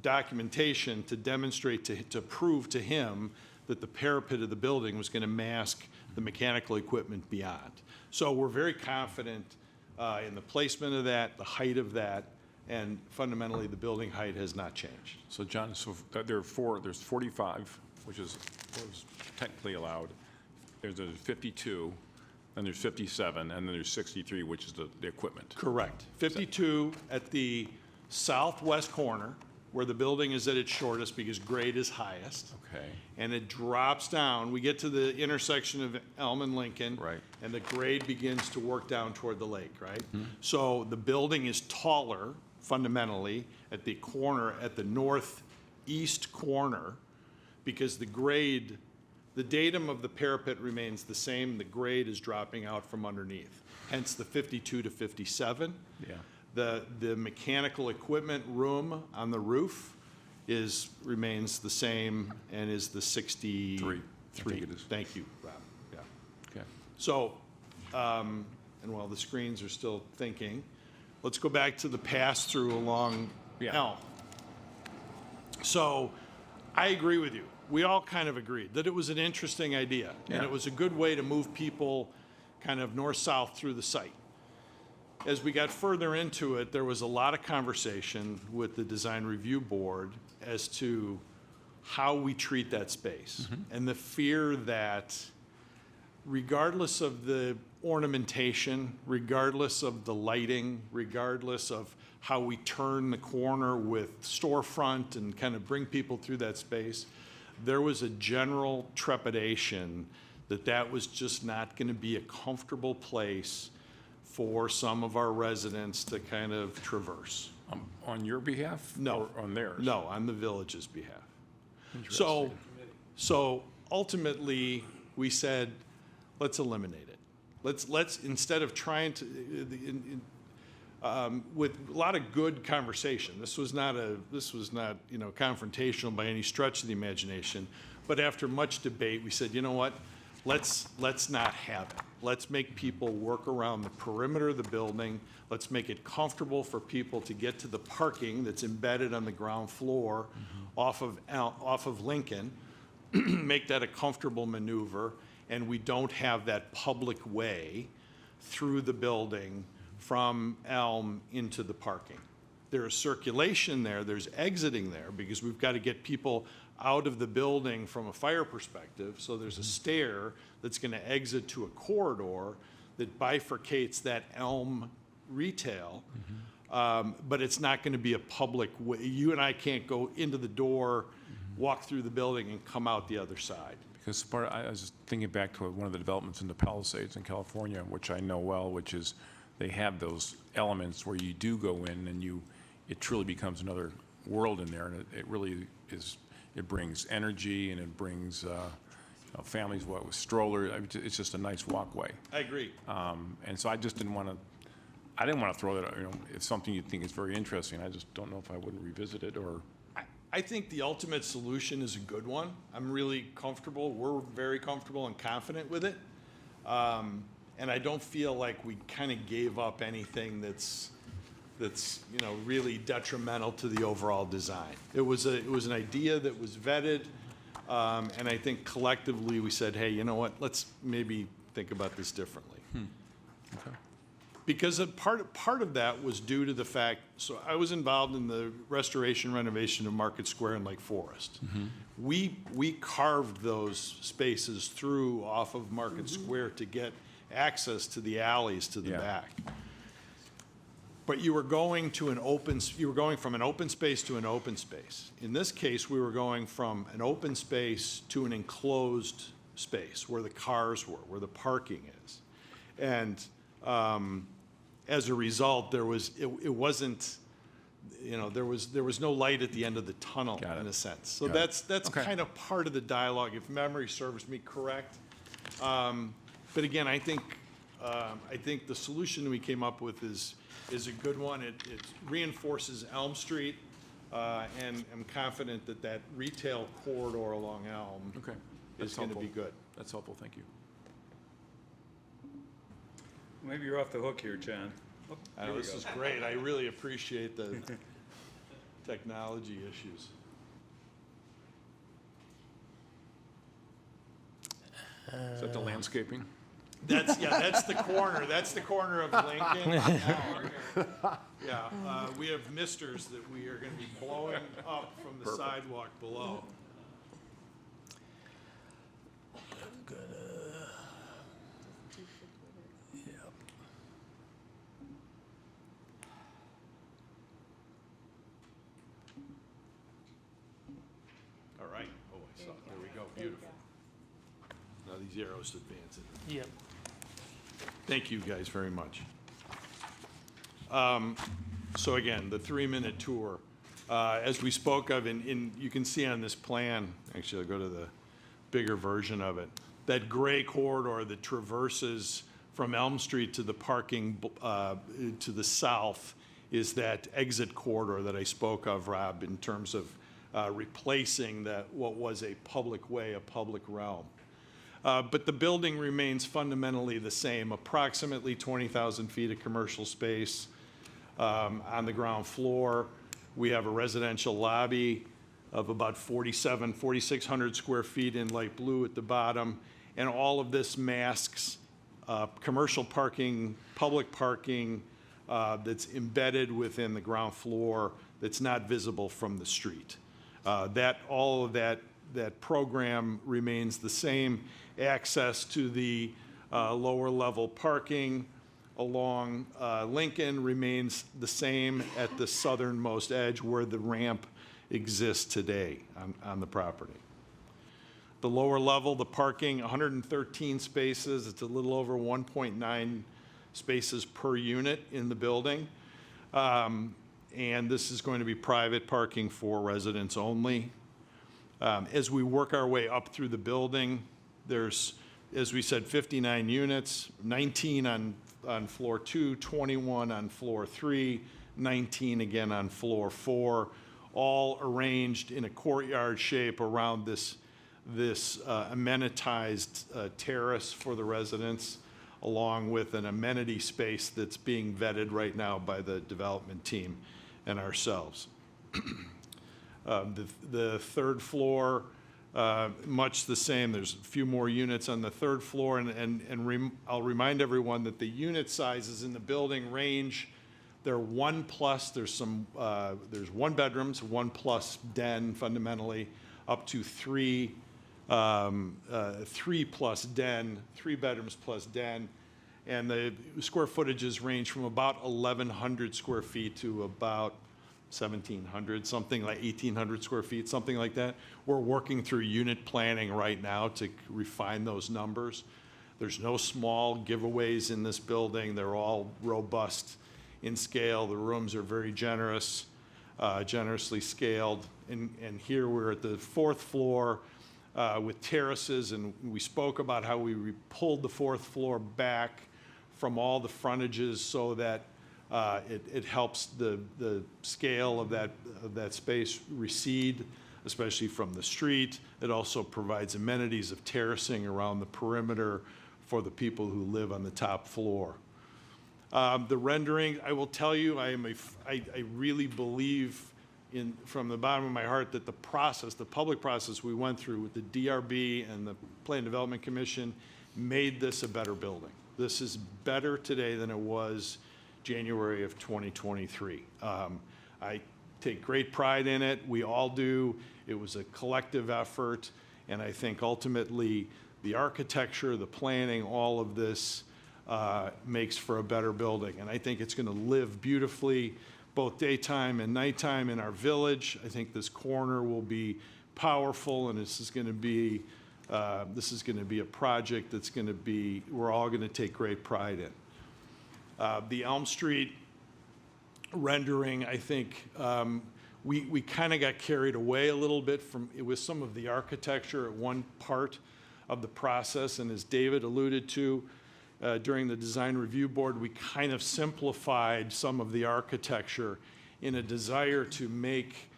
documentation to demonstrate, to prove to him that the parapet of the building was going to mask the mechanical equipment beyond. So we're very confident in the placement of that, the height of that, and fundamentally, the building height has not changed. So John, there's 45, which was technically allowed. There's 52, then there's 57, and then there's 63, which is the equipment. Correct. 52 at the southwest corner, where the building is at its shortest because grade is highest. Okay. And it drops down. We get to the intersection of Elm and Lincoln. Right. And the grade begins to work down toward the lake, right? So the building is taller fundamentally at the corner, at the northeast corner, because the grade, the datum of the parapet remains the same. The grade is dropping out from underneath. Hence the 52 to 57. Yeah. The mechanical equipment room on the roof remains the same and is the 63. I think it is. Thank you, Rob. Yeah. Okay. So, and while the screens are still thinking, let's go back to the pass-through along Yeah. Elm. So, I agree with you. We all kind of agreed that it was an interesting idea, and Yeah. it was a good way to move people kind of north-south through the site. As we got further into it, there was a lot of conversation with the design review board as to how we treat that space. And the fear that regardless of the ornamentation, regardless of the lighting, regardless of how we turn the corner with storefront and kind of bring people through that space, there was a general trepidation that that was just not going to be a comfortable place for some of our residents to kind of traverse. On your behalf? No. Or on theirs? No, on the village's behalf. So ultimately, we said, let's eliminate it. Let's instead of trying to, with a lot of good conversation, this was not confrontational by any stretch of the imagination, but after much debate, we said, you know what? Let's not have it. Let's make people work around the perimeter of the building. Let's make it comfortable for people to get to the parking that's embedded on the ground floor off of Lincoln, make that a comfortable maneuver, and we don't have that public way through the building from Elm into the parking. There is circulation there, there's exiting there, because we've got to get people out of the building from a fire perspective, so there's a stair that's going to exit to a corridor that bifurcates that Elm retail, but it's not going to be a public way. You and I can't go into the door, walk through the building, and come out the other side. Because I was thinking back to one of the developments in the Palisades in California, which I know well, which is they have those elements where you do go in and it truly becomes another world in there, and it really is. It brings energy, and it brings families with strollers. It's just a nice walkway. I agree. And so I just didn't want to. I didn't want to throw that out. It's something you think is very interesting. I just don't know if I would revisit it or. I think the ultimate solution is a good one. I'm really comfortable. We're very comfortable and confident with it. And I don't feel like we kind of gave up anything that's really detrimental to the overall design. It was an idea that was vetted, and I think collectively we said, hey, you know what? Let's maybe think about this differently. Okay. Because part of that was due to the fact, so I was involved in the restoration renovation of Market Square in Lake Forest. We carved those spaces through off of Market Square to get access to the alleys to the back. But you were going from an open space to an open space. In this case, we were going from an open space to an enclosed space where the cars were, where the parking is. And as a result, there was no light at the end of the tunnel in a sense. So that's kind of part of the dialogue, if memory serves me correct. But again, I think the solution we came up with is a good one. It reinforces Elm Street, and I'm confident that retail corridor along Elm is going to be good. That's helpful. Thank you. Maybe you're off the hook here, John. I know, this is great. I really appreciate the technology issues. Is that the landscaping? That's the corner. That's the corner of Lincoln. We have misters that we are going to be blowing up from the sidewalk below. All right. Oh, I saw. There we go. Beautiful. Now these arrows advance it. Yep. Thank you guys very much. So again, the 3-minute tour, as we spoke of, you can see on this plan, actually I'll go to the bigger version of it, that gray corridor that traverses from Elm Street to the parking to the south is that exit corridor that I spoke of, Rob, in terms of replacing what was a public way, a public realm. But the building remains fundamentally the same, approximately 20,000 feet of commercial space on the ground floor. We have a residential lobby of about 4,600 square feet in light blue at the bottom. And all of this masks commercial parking, public parking that's embedded within the ground floor that's not visible from the street. All of that program remains the same. Access to the Lower level parking along Lincoln remains the same at the southernmost edge where the ramp exists today on the property. The lower level, the parking, 113 spaces. It's a little over 1.9 spaces per unit in the building. And this is going to be private parking for residents only. As we work our way up through the building, there's, as we said, 59 units, 19 on floor 2, 21 on floor 3, 19 again on floor 4, all arranged in a courtyard shape around this amenitized terrace for the residents, along with an amenity space that's being vetted right now by the development team and ourselves. The third floor, much the same. There's a few more units on the third floor, I'll remind everyone that the unit sizes in the building range. They're 1+, there's 1 bedrooms, 1+ den fundamentally, up to 3 plus den, 3 bedrooms plus den. And the square footages range from about 1,100 square feet to about 1,700, something like 1,800 square feet, something like that. We're working through unit planning right now to refine those numbers. There's no small giveaways in this building. They're all robust in scale. The rooms are very generous, generously scaled. And here we're at the 4th floor with terraces, and we spoke about how we pulled the 4th floor back from all the frontages so that it helps the scale of that space recede, especially from the street. It also provides amenities of terracing around the perimeter for the people who live on the top floor. The rendering, I will tell you, I really believe from the bottom of my heart that the process, the public process we went through with the DRB and the Plan Development Commission made this a better building. This is better today than it was January of 2023. I take great pride in it. We all do. It was a collective effort, and I think ultimately the architecture, the planning, all of this makes for a better building. And I think it's going to live beautifully both daytime and nighttime in our village. I think this corner will be powerful, and this is going to be a project that's going to be, we're all going to take great pride in. The Elm Street rendering, I think we kind of got carried away a little bit with some of the architecture at one part of the process, and as David alluded to, during the design review board, we kind of simplified some of the architecture in a desire to make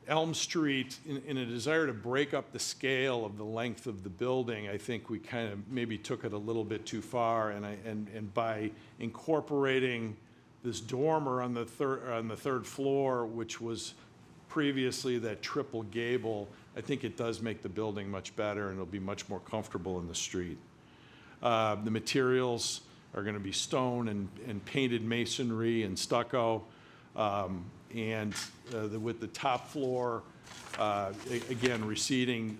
Elm Street, in a desire to break up the scale of the length of the building. I think we kind of maybe took it a little bit too far, and by incorporating this dormer on the third floor, which was previously that triple gable, I think it does make the building much better, and it'll be much more comfortable in the street. The materials are going to be stone and painted masonry and stucco. With the top floor, again, receding.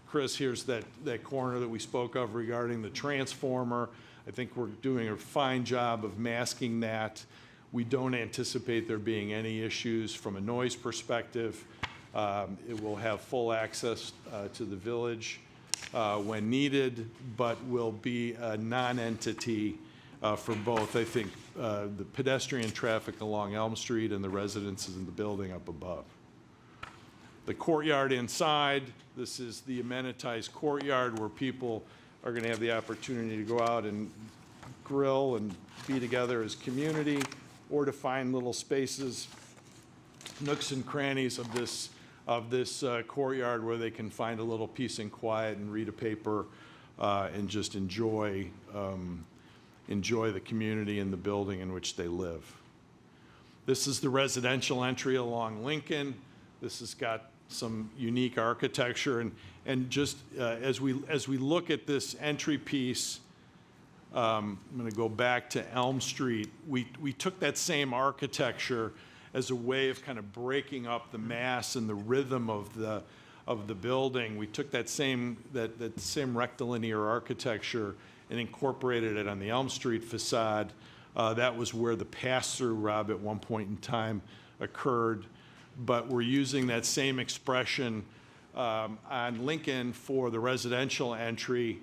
Chris, here's that corner that we spoke of regarding the transformer. I think we're doing a fine job of masking that. We don't anticipate there being any issues from a noise perspective. It will have full access to the village when needed, but will be a non-entity for both, I think, the pedestrian traffic along Elm Street and the residences in the building up above. The courtyard inside, this is the amenitized courtyard where people are going to have the opportunity to go out and grill and be together as community, or to find little spaces, nooks and crannies of this courtyard where they can find a little peace and quiet and read a paper and just enjoy the community and the building in which they live. This is the residential entry along Lincoln. This has got some unique architecture, and just as we look at this entry piece, I'm going to go back to Elm Street. We took that same architecture as a way of kind of breaking up the mass and the rhythm of of the building, we took that same rectilinear architecture and incorporated it on the Elm Street facade. That was where the pass-through, Rob, at one point in time occurred. But we're using that same expression on Lincoln for the residential entry,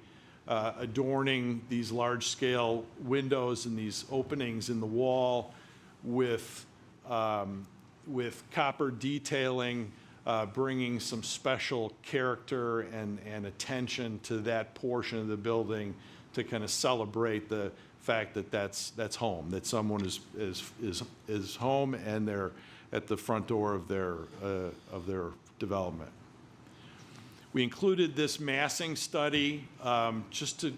adorning these large-scale windows and these openings in the wall with copper detailing, bringing some special character and attention to that portion of the building to kind of celebrate the fact that that's home, that someone is home and they're at the front door of their development. We included this massing study just to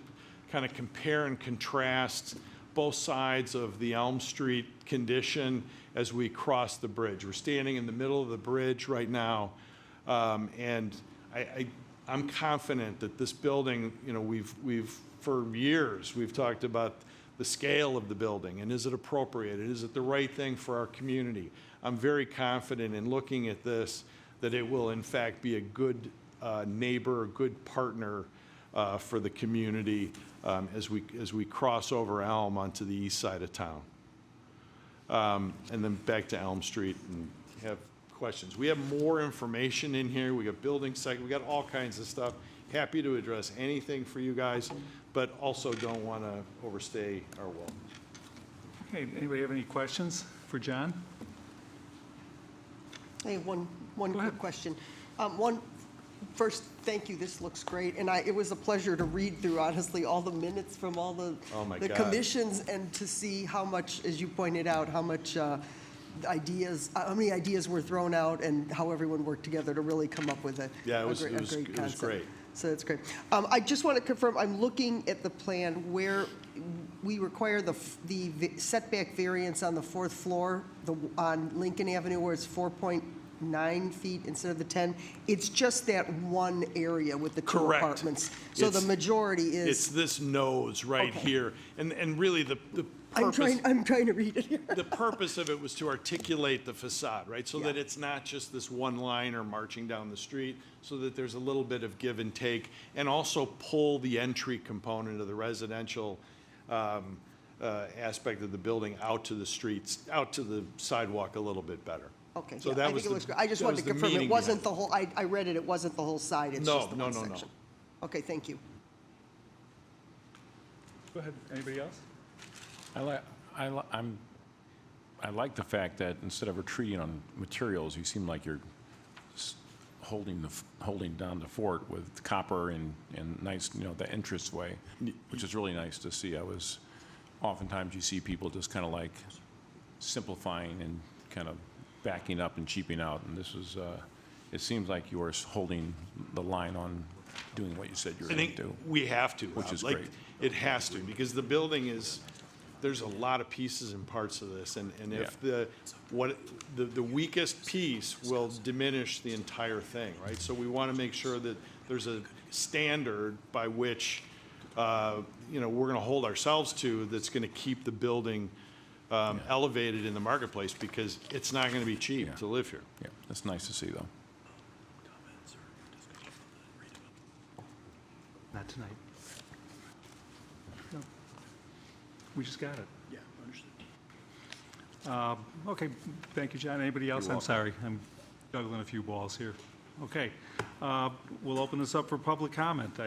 kind of compare and contrast both sides of the Elm Street condition as we cross the bridge. We're standing in the middle of the bridge right now, and I'm confident that this building, you know, we've for years we've talked about the scale of the building and is it appropriate and is it the right thing for our community. I'm very confident in looking at this that it will in fact be a good neighbor, a good partner for the community as we cross over Elm onto the east side of town. And then back to Elm Street and have questions. We have more information in here. We got building site, we got all kinds of stuff. Happy to address anything for you guys, but also don't want to overstay our welcome. Okay, anybody have any questions for John? I have one quick question. First, thank you, this looks great, and it was a pleasure to read through, honestly, all the minutes from all the commissions and to see how much, as you pointed out, how many ideas were thrown out and how everyone worked together to really come up with a great concept. It was great. So that's great. I just want to confirm, I'm looking at the plan where we require the setback variance on the fourth floor on Lincoln Avenue where it's 4.9 feet instead of the 10. It's just that one area with the two Correct. apartments. So the majority is. It's this nose right here. And really the purpose. I'm trying to read it here. The purpose of it was to articulate the facade, right? So that it's not just this one liner marching down the street, so that there's a little bit of give and take, and also pull the entry component of the residential aspect of the building out to the streets, out to the sidewalk a little bit better. Okay, So yeah, that I was think it the- looks good. I just that wanted was to the confirm it meaning wasn't behind the whole, I read it, it wasn't the whole side, it's No, just the no, one no, no. section. Okay, thank you. Go ahead, anybody else? I like the fact that instead of retreating on materials, you seem like you're holding down the fort with copper and nice, you know, the entrance way, which is really nice to see. Oftentimes you see people just kind of like simplifying and kind of backing up and cheaping out, and this is, it seems like you're holding the line on doing what you said you were I going to think do. we have to. Which Rob. is Like, great. It has to, because the building is, there's a lot of pieces and parts of this, and if the weakest piece will diminish the entire thing, right? So we want to make sure that there's a standard by which, you know, we're going to hold ourselves to that's going to keep the building elevated in the marketplace, because it's not going to be cheap to live here. Yeah, that's nice to see, though. Not tonight. No. We just got it. Yeah, understood. Okay, thank you, John. Anybody else? You're I'm welcome. sorry, I'm juggling a few balls here. Okay, we'll open this up for public comment.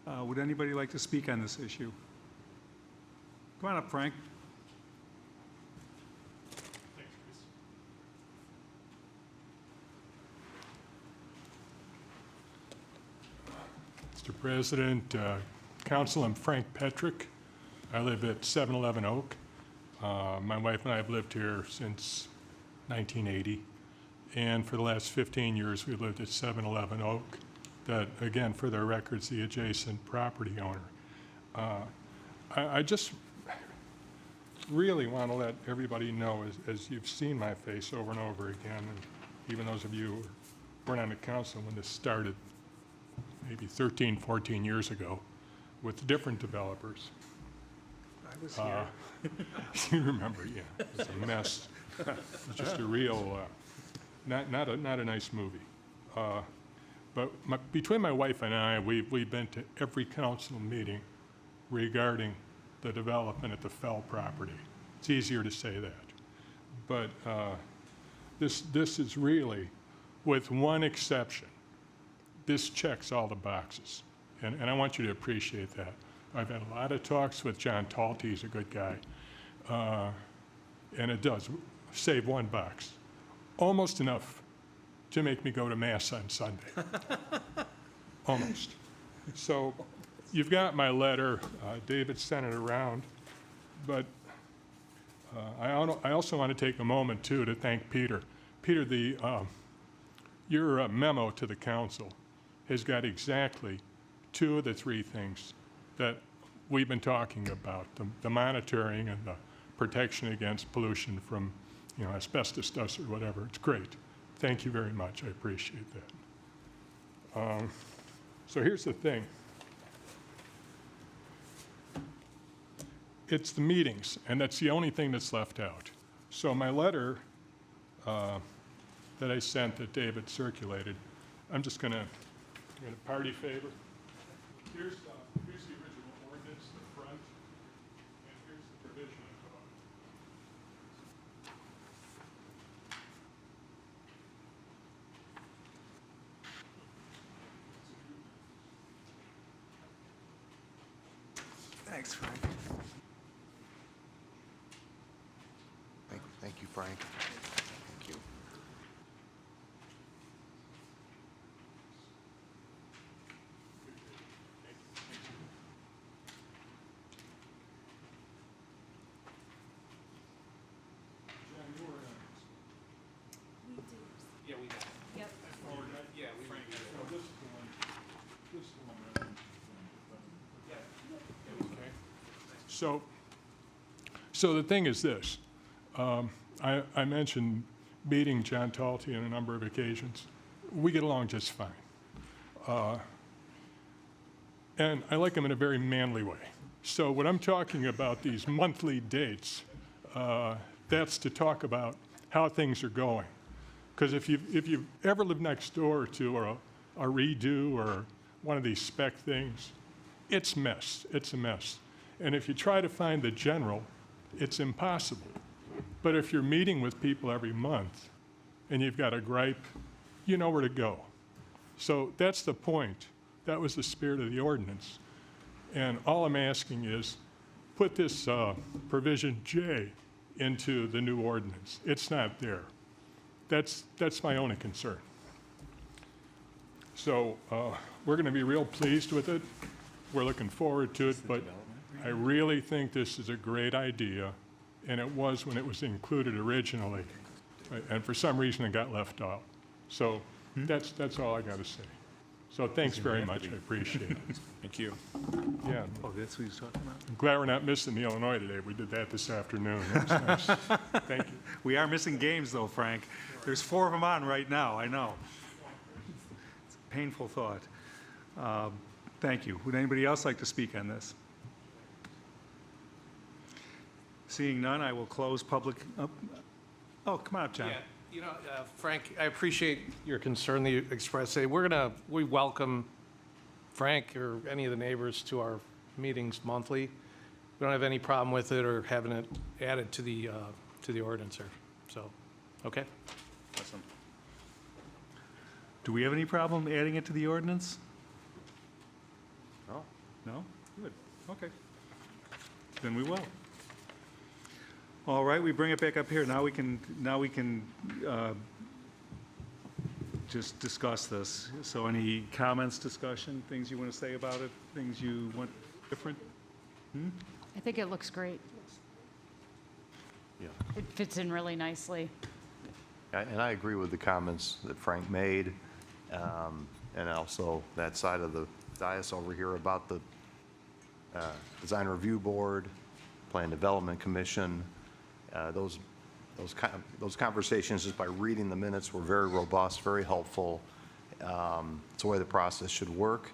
Would anybody like to speak on this issue? Come on up, Frank. Mr. President, Council, I'm Frank Petrick. I live at 711 Oak. My wife and I have lived here since 1980, and for the last 15 years we've lived at 711 Oak. That, again, for the records, the adjacent property owner. I just really want to let everybody know, as you've seen my face over and over again, and even those of you who weren't on the council when this started, maybe 13, 14 years ago, with different developers. I was here. You remember, yeah, it was a mess. It was just a real, not a nice movie. But between my wife and I, we've been to every council meeting regarding the development at the Fell property. It's easier to say that. But this is really, with one exception, this checks all the boxes. And I want you to appreciate that. I've had a lot of talks with John Talty, he's a good guy. And it does save one box. Almost enough to make me go to Mass on Sunday. Almost. So you've got my letter. David sent it around. But I also want to take a moment, too, to thank Peter. Peter, your memo to the council has got exactly 2 of the 3 things that we've been talking about, the monitoring and the protection against pollution from, asbestos dust or whatever. It's great. Thank you very much. I appreciate that. So here's the thing. It's the meetings, and that's the only thing that's left out. So my letter that I sent that David circulated, I'm just going to party favor. Here's the original ordinance, the front, and here's the provision I'm talking. Thanks, Frank. Thank you, Frank. Thank you. So the thing is this. I mentioned meeting John Talty on a number of occasions. We get along just fine. And I like him in a very manly way. So when I'm talking about these monthly dates, that's to talk about how things are going. Because if you've ever lived next door to a redo or one of these spec things, it's a mess. And if you try to find the general, it's impossible. But if you're meeting with people every month and you've got a gripe, you know where to go. So that's the point. That was the spirit of the ordinance. And all I'm asking is put this provision J into the new ordinance. It's not there. That's my only concern. So we're going to be real pleased with it. We're looking forward to it, but I really think this is a great idea, and it was when it was included originally, and for some reason it got left out. So that's all I got to say. So thanks very much. I appreciate it. Thank you. Yeah. Oh, that's what he's talking about? I'm glad we're not missing the Illinois today. We did that this afternoon. That was nice. Thank you. We are missing games, though, Frank. There's 4 of them on right now, I know. It's a painful thought. Thank you. Would anybody else like to speak on this? Seeing none, I will close public. Oh, come on up, John. Yeah, Frank, I appreciate your concern that you expressed today. We welcome Frank or any of the neighbors to our meetings monthly. We don't have any problem with it or having it added to the ordinance here. So, okay. Awesome. Do we have any problem adding it to the ordinance? No. No? Good. Okay. Then we will. All right, we bring it back up here. Now we can just discuss this. So any comments, discussion, things you want to say about it, things you want different? I think it looks great. Yeah. It fits in really nicely. And I agree with the comments that Frank made, and also that side of the dais over here about the Design Review Board, Plan Development Commission. Those conversations, just by reading the minutes, were very robust, very helpful. It's the way the process should work,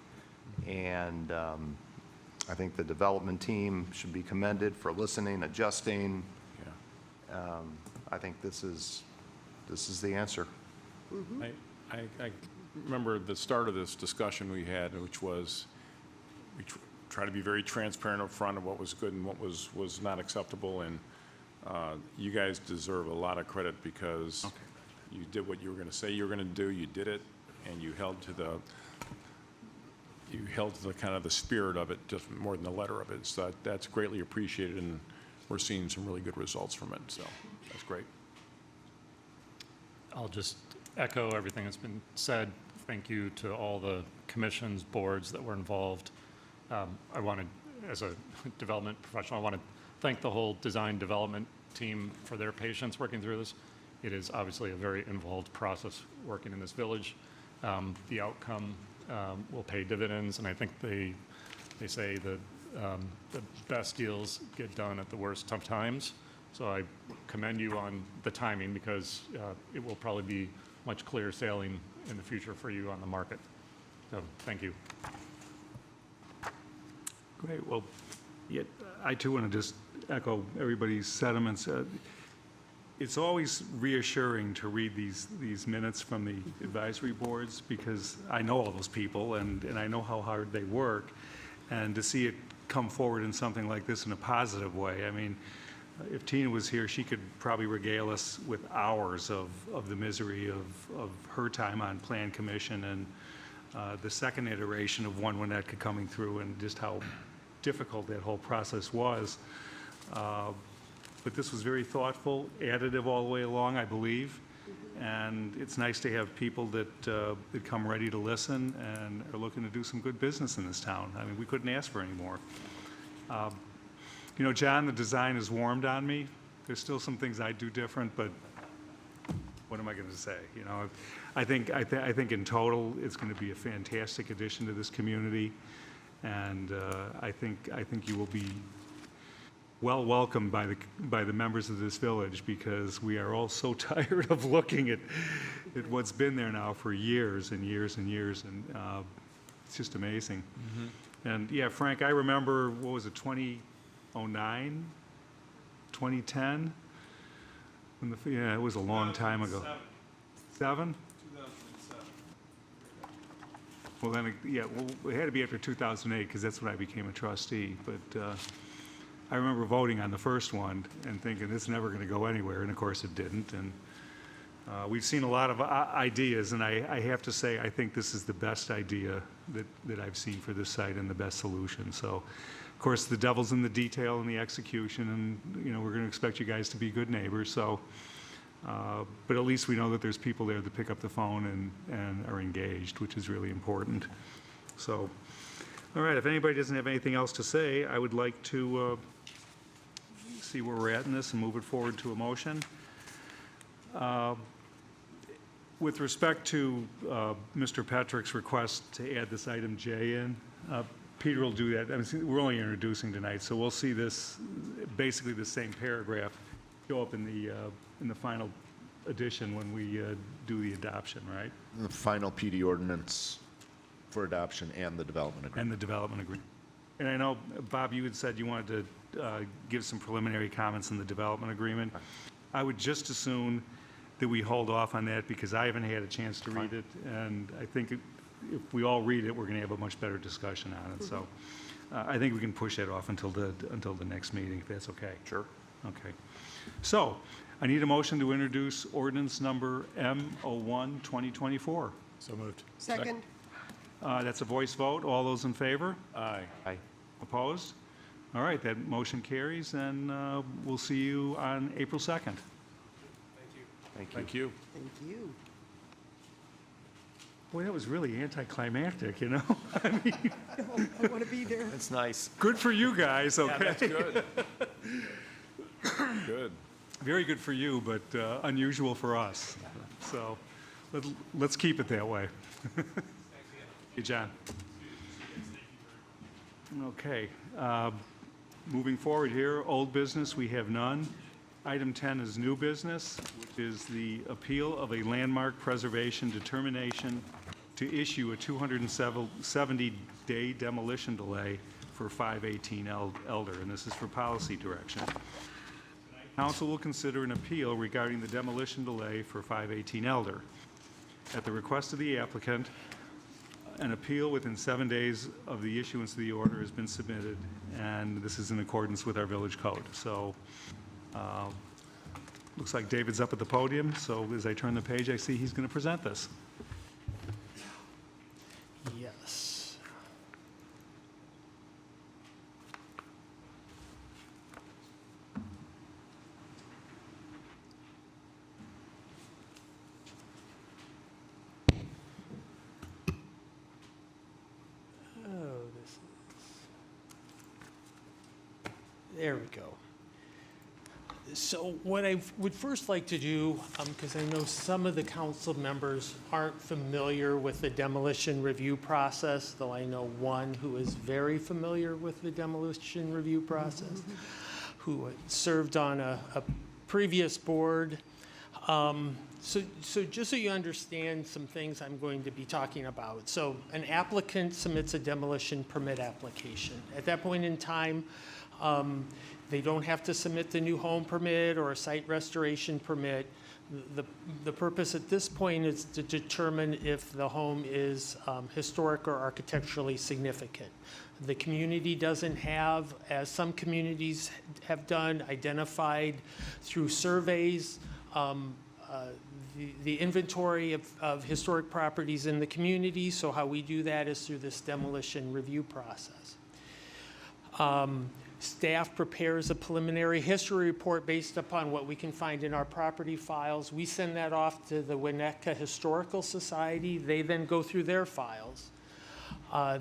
and I think the development team should be commended for listening, adjusting. I think this is the answer. I remember the start of this discussion we had, which was, we try to be very transparent up front of what was good and what was not acceptable, and you guys deserve a lot of credit because you did what you were going to say you were going to do, you did it, and you held to the kind of the spirit of it, just more than the letter of it. So that's greatly appreciated, and we're seeing some really good results from it, so that's great. I'll just echo everything that's been said. Thank you to all the commissions, boards that were involved. I wanted, as a development professional, I want to thank the whole design development team for their patience working through this. It is obviously a very involved process working in this village. The outcome will pay dividends, and I think they say that the best deals get done at the worst tough times. So I commend you on the timing, because it will probably be much clearer sailing in the future for you on the market. So thank you. Great. Well, I too want to just echo everybody's sentiments. It's always reassuring to read these minutes from the advisory boards, because I know all those people and I know how hard they work, and to see it come forward in something like this in a positive way. I mean, if Tina was here, she could probably regale us with hours of the misery of her time on Plan Commission, and the second iteration of One Winnetka coming through, and just how difficult that whole process was. But this was very thoughtful, additive all the way along, I believe. And it's nice to have people that come ready to listen and are looking to do some good business in this town. I mean, we couldn't ask for any more. You know, John, the design has warmed on me. There's still some things I do different, but what am I going to say? You know, I think in total it's going to be a fantastic addition to this community, and I think you will be well welcomed by the members of this village, because we are all so tired of looking at what's been there now for years and years and years, and it's just amazing. And yeah, Frank, I remember, what was it, 2009, 2010? Yeah, it was a long time ago. 7? 2007. Well, then, yeah, well, it had to be after 2008, because that's when I became a trustee. But I remember voting on the first one and thinking, this is never going to go anywhere, and of course it didn't. And we've seen a lot of ideas, and I have to say, I think this is the best idea that I've seen for this site, and the best solution. So, of course, the devil's in the detail and the execution, and, you know, we're going to expect you guys to be good neighbors. So, but at least we know that there's people there that pick up the phone and are engaged, which is really important. So, all right, if anybody doesn't have anything else to say, I would like to see where we're at in this and move it forward to a motion. With respect to Mr. Petrick's request to add this item J in, Peter will do that. I mean, we're only introducing tonight, so we'll see this, basically the same paragraph, go up in the final edition when we do the adoption, right? The final PD ordinance for adoption and the development agreement. And the development agreement. And I know, Bob, you had said you wanted to give some preliminary comments on the development agreement. I would just as soon that we hold off on that, because I haven't had a chance to read it, and I think if we all read it, we're going to have a much better discussion on it. So I think we can push that off until the next meeting, if that's okay. Sure. Okay. So I need a motion to introduce ordinance number M01, 2024. So moved. Second? That's a voice vote. All those in favor? Aye. Aye. Opposed? All right, that motion carries, and we'll see you on April 2nd. Thank you. Thank you. Thank you. Boy, that was really anticlimactic, you know? I mean, I want to be there. That's nice. good for you guys, okay? That's good. Good. Very good for you, but unusual for us. So let's keep it that way. Hey, John. Okay. Moving forward here, old business, we have none. Item 10 is new business, which is the appeal of a landmark preservation determination to issue a 270-day demolition delay for 518 Elder, and this is for policy direction. Council will consider an appeal regarding the demolition delay for 518 Elder. at the request of the applicant, an appeal within 7 days of the issuance of the order has been submitted, and this is in accordance with our village code. So, looks like David's up at the podium, so as I turn the page, I see he's going to present this. Yes. There we go. So what I would first like to do, because I know some of the council members aren't familiar with the demolition review process, though I know one who is very familiar with the demolition review process, who served on a previous board. So just so you understand some things I'm going to be talking about. So an applicant submits a demolition permit application. At that point in time, they don't have to submit the new home permit or a site restoration permit. The purpose at this point is to determine if the home is historic or architecturally significant. The community doesn't have, as some communities have done, identified through surveys, the inventory of historic properties in the community. So how we do that is through this demolition review process. Staff prepares a preliminary history report based upon what we can find in our property files. We send that off to the Winnetka Historical Society. They then go through their files.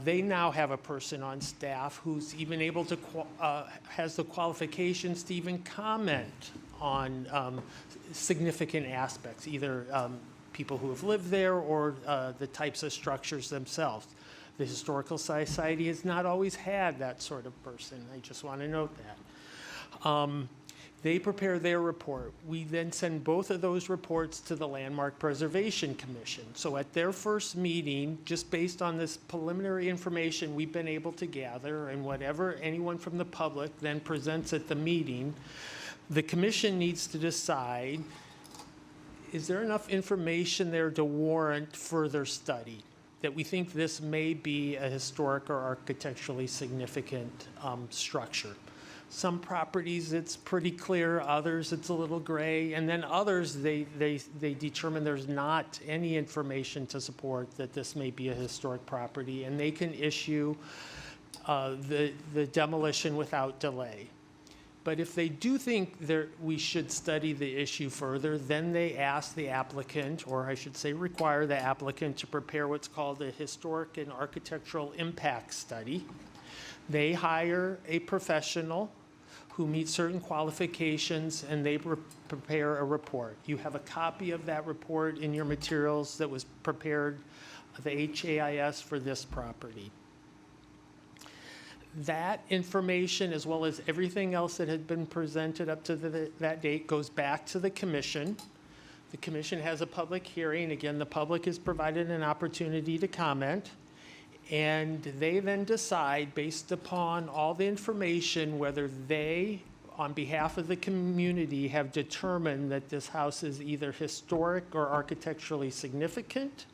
They now have a person on staff who's even able to, has the qualifications to even comment on significant aspects, either people who have lived there or the types of structures themselves. The Historical Society has not always had that sort of person. I just want to note that. They prepare their report. We then send both of those reports to the Landmark Preservation Commission. So at their first meeting, just based on this preliminary information we've been able to gather and whatever anyone from the public then presents at the meeting, the commission needs to decide, is there enough information there to warrant further study? That we think this may be a historic or architecturally significant structure. Some properties, it's pretty clear. Others, it's a little gray. And then others, they determine there's not any information to support that this may be a historic property, and they can issue the demolition without delay. But if they do think we should study the issue further, then they ask the applicant, or I should say require the applicant, to prepare what's called a historic and architectural impact study. They hire a professional who meets certain qualifications, and they prepare a report. You have a copy of that report in your materials that was prepared, the HAIS for this property. That information, as well as everything else that had been presented up to that date, goes back to the commission. The commission has a public hearing. Again, the public is provided an opportunity to comment. And they then decide, based upon all the information, whether they, on behalf of the community, have determined that this house is either historic or architecturally significant.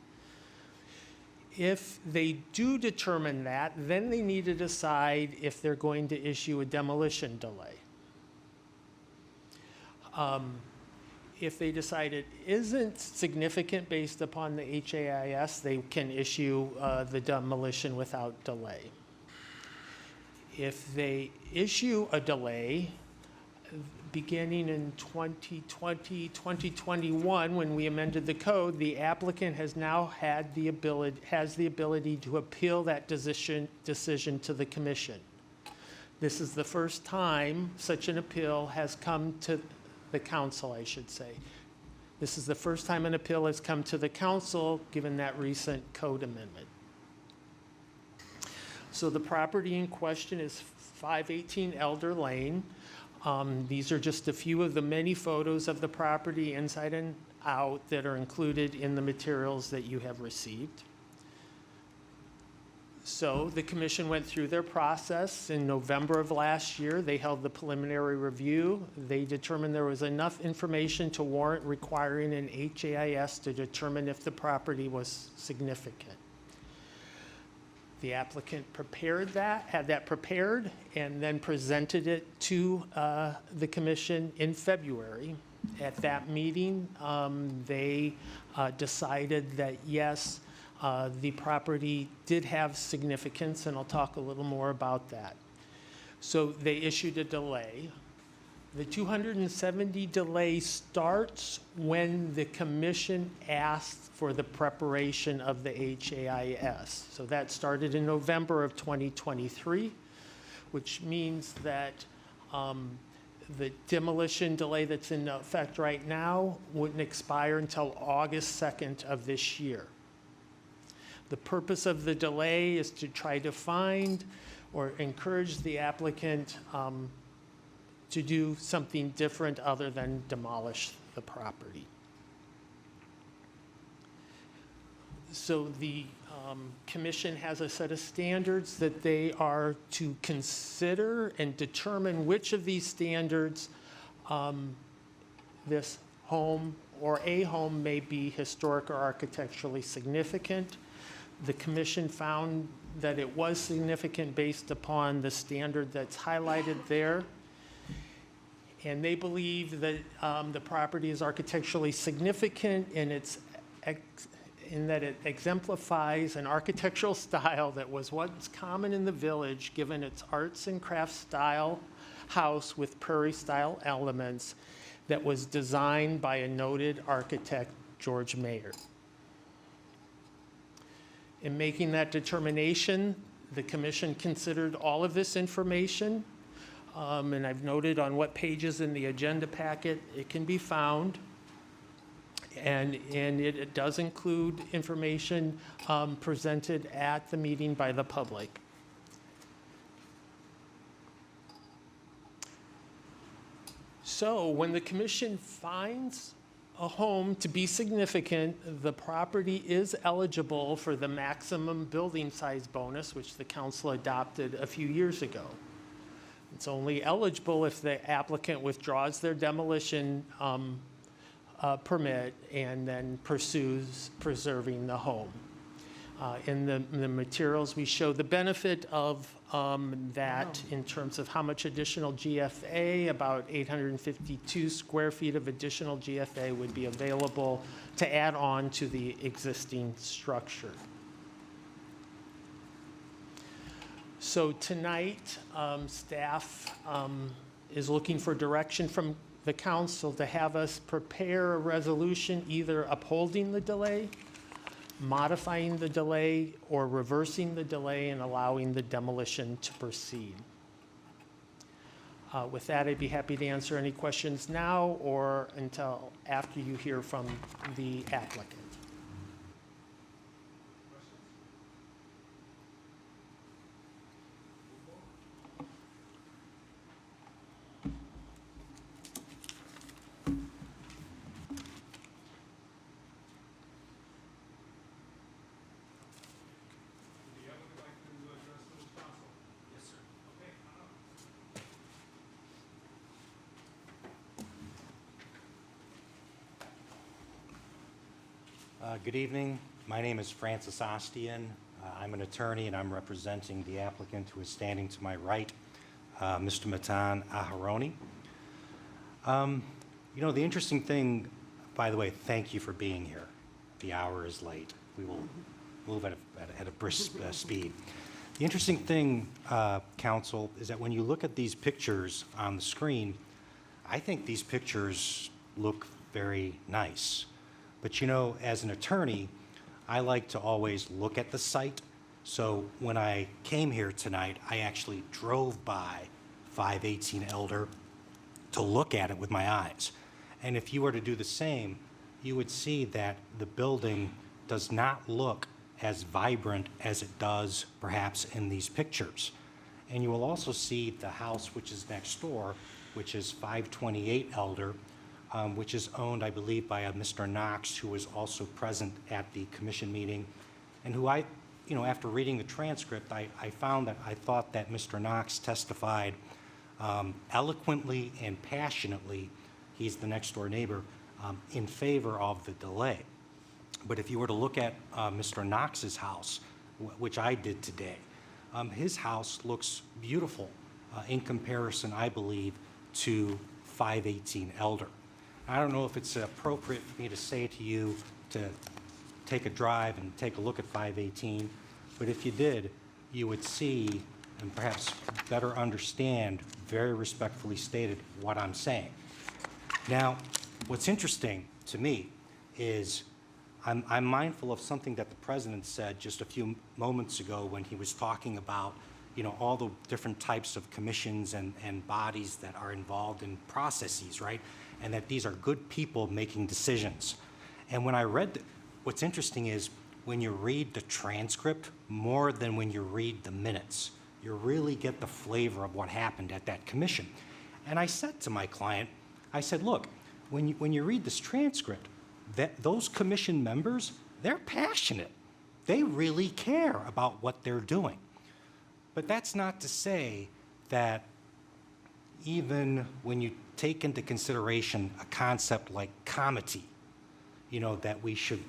If they do determine that, then they need to decide if they're going to issue a demolition delay. If they decide it isn't significant based upon the HAIS, they can issue the demolition without delay. If they issue a delay, beginning in 2020, 2021, when we amended the code, the applicant has now has the ability to appeal that decision to the commission. This is the first time such an appeal has come to the council, I should say. This is the first time an appeal has come to the council, given that recent code amendment. So the property in question is 518 Elder Lane. These are just a few of the many photos of the property inside and out that are included in the materials that you have received. So the commission went through their process. In November of last year, they held the preliminary review. They determined there was enough information to warrant requiring an HAIS to determine if the property was significant. The applicant had that prepared, and then presented it to the commission in February. At that meeting, they decided that yes, the property did have significance, and I'll talk a little more about that. So they issued a delay. The 270 delay starts when the commission asked for the preparation of the HAIS. So that started in November of 2023, which means that the demolition delay that's in effect right now wouldn't expire until August 2nd of this year. The purpose of the delay is to try to find or encourage the applicant to do something different other than demolish the property. So the commission has a set of standards that they are to consider and determine which of these standards this home or a home may be historic or architecturally significant. The commission found that it was significant based upon the standard that's highlighted there. And they believe that the property is architecturally significant in that it exemplifies an architectural style that was once common in the village, given its arts and crafts style house with prairie style elements that was designed by a noted architect, George Mayer. In making that determination, the commission considered all of this information, and I've noted on what pages in the agenda packet it can be found. And it does include information presented at the meeting by the public. So when the commission finds a home to be significant, the property is eligible for the maximum building size bonus, which the council adopted a few years ago. It's only eligible if the applicant withdraws their demolition permit and then pursues preserving the home. In the materials, we show the benefit of that in terms of how much additional GFA, about 852 square feet of additional GFA would be available to add on to the existing structure. So tonight, staff is looking for direction from the council to have us prepare a resolution either upholding the delay, modifying the delay, or reversing the delay and allowing the demolition to proceed. With that, I'd be happy to answer any questions now or until after you hear from the applicant. Good evening. My name is Francis Ostian. I'm an attorney, and I'm representing the applicant who is standing to my right, Mr. Matan Aharoni. You know, the interesting thing, by the way, thank you for being here. The hour is late. We will move at a brisk speed. The interesting thing, Council, is that when you look at these pictures on the screen, I think these pictures look very nice. But you know, as an attorney, I like to always look at the site. So when I came here tonight, I actually drove by 518 Elder to look at it with my eyes. And if you were to do the same, you would see that the building does not look as vibrant as it does perhaps in these pictures. And you will also see the house which is next door, which is 528 Elder, which is owned, I believe, by a Mr. Knox, who was also present at the commission meeting, and who after reading the transcript, I thought that Mr. Knox testified eloquently and passionately, he's the next door neighbor, in favor of the delay. But if you were to look at Mr. Knox's house, which I did today, his house looks beautiful in comparison, I believe, to 518 Elder. I don't know if it's appropriate for me to say to you to take a drive and take a look at 518, but if you did, you would see and perhaps better understand, very respectfully stated, what I'm saying. Now, what's interesting to me is I'm mindful of something that the president said just a few moments ago when he was talking about, all the different types of commissions and bodies that are involved in processes, right? And that these are good people making decisions. And when I read, what's interesting is when you read the transcript more than when you read the minutes, you really get the flavor of what happened at that commission. And I said to my client, I said, look, when you read this transcript, those commission members, they're passionate. They really care about what they're doing. But that's not to say that even when you take into consideration a concept like comity, that we should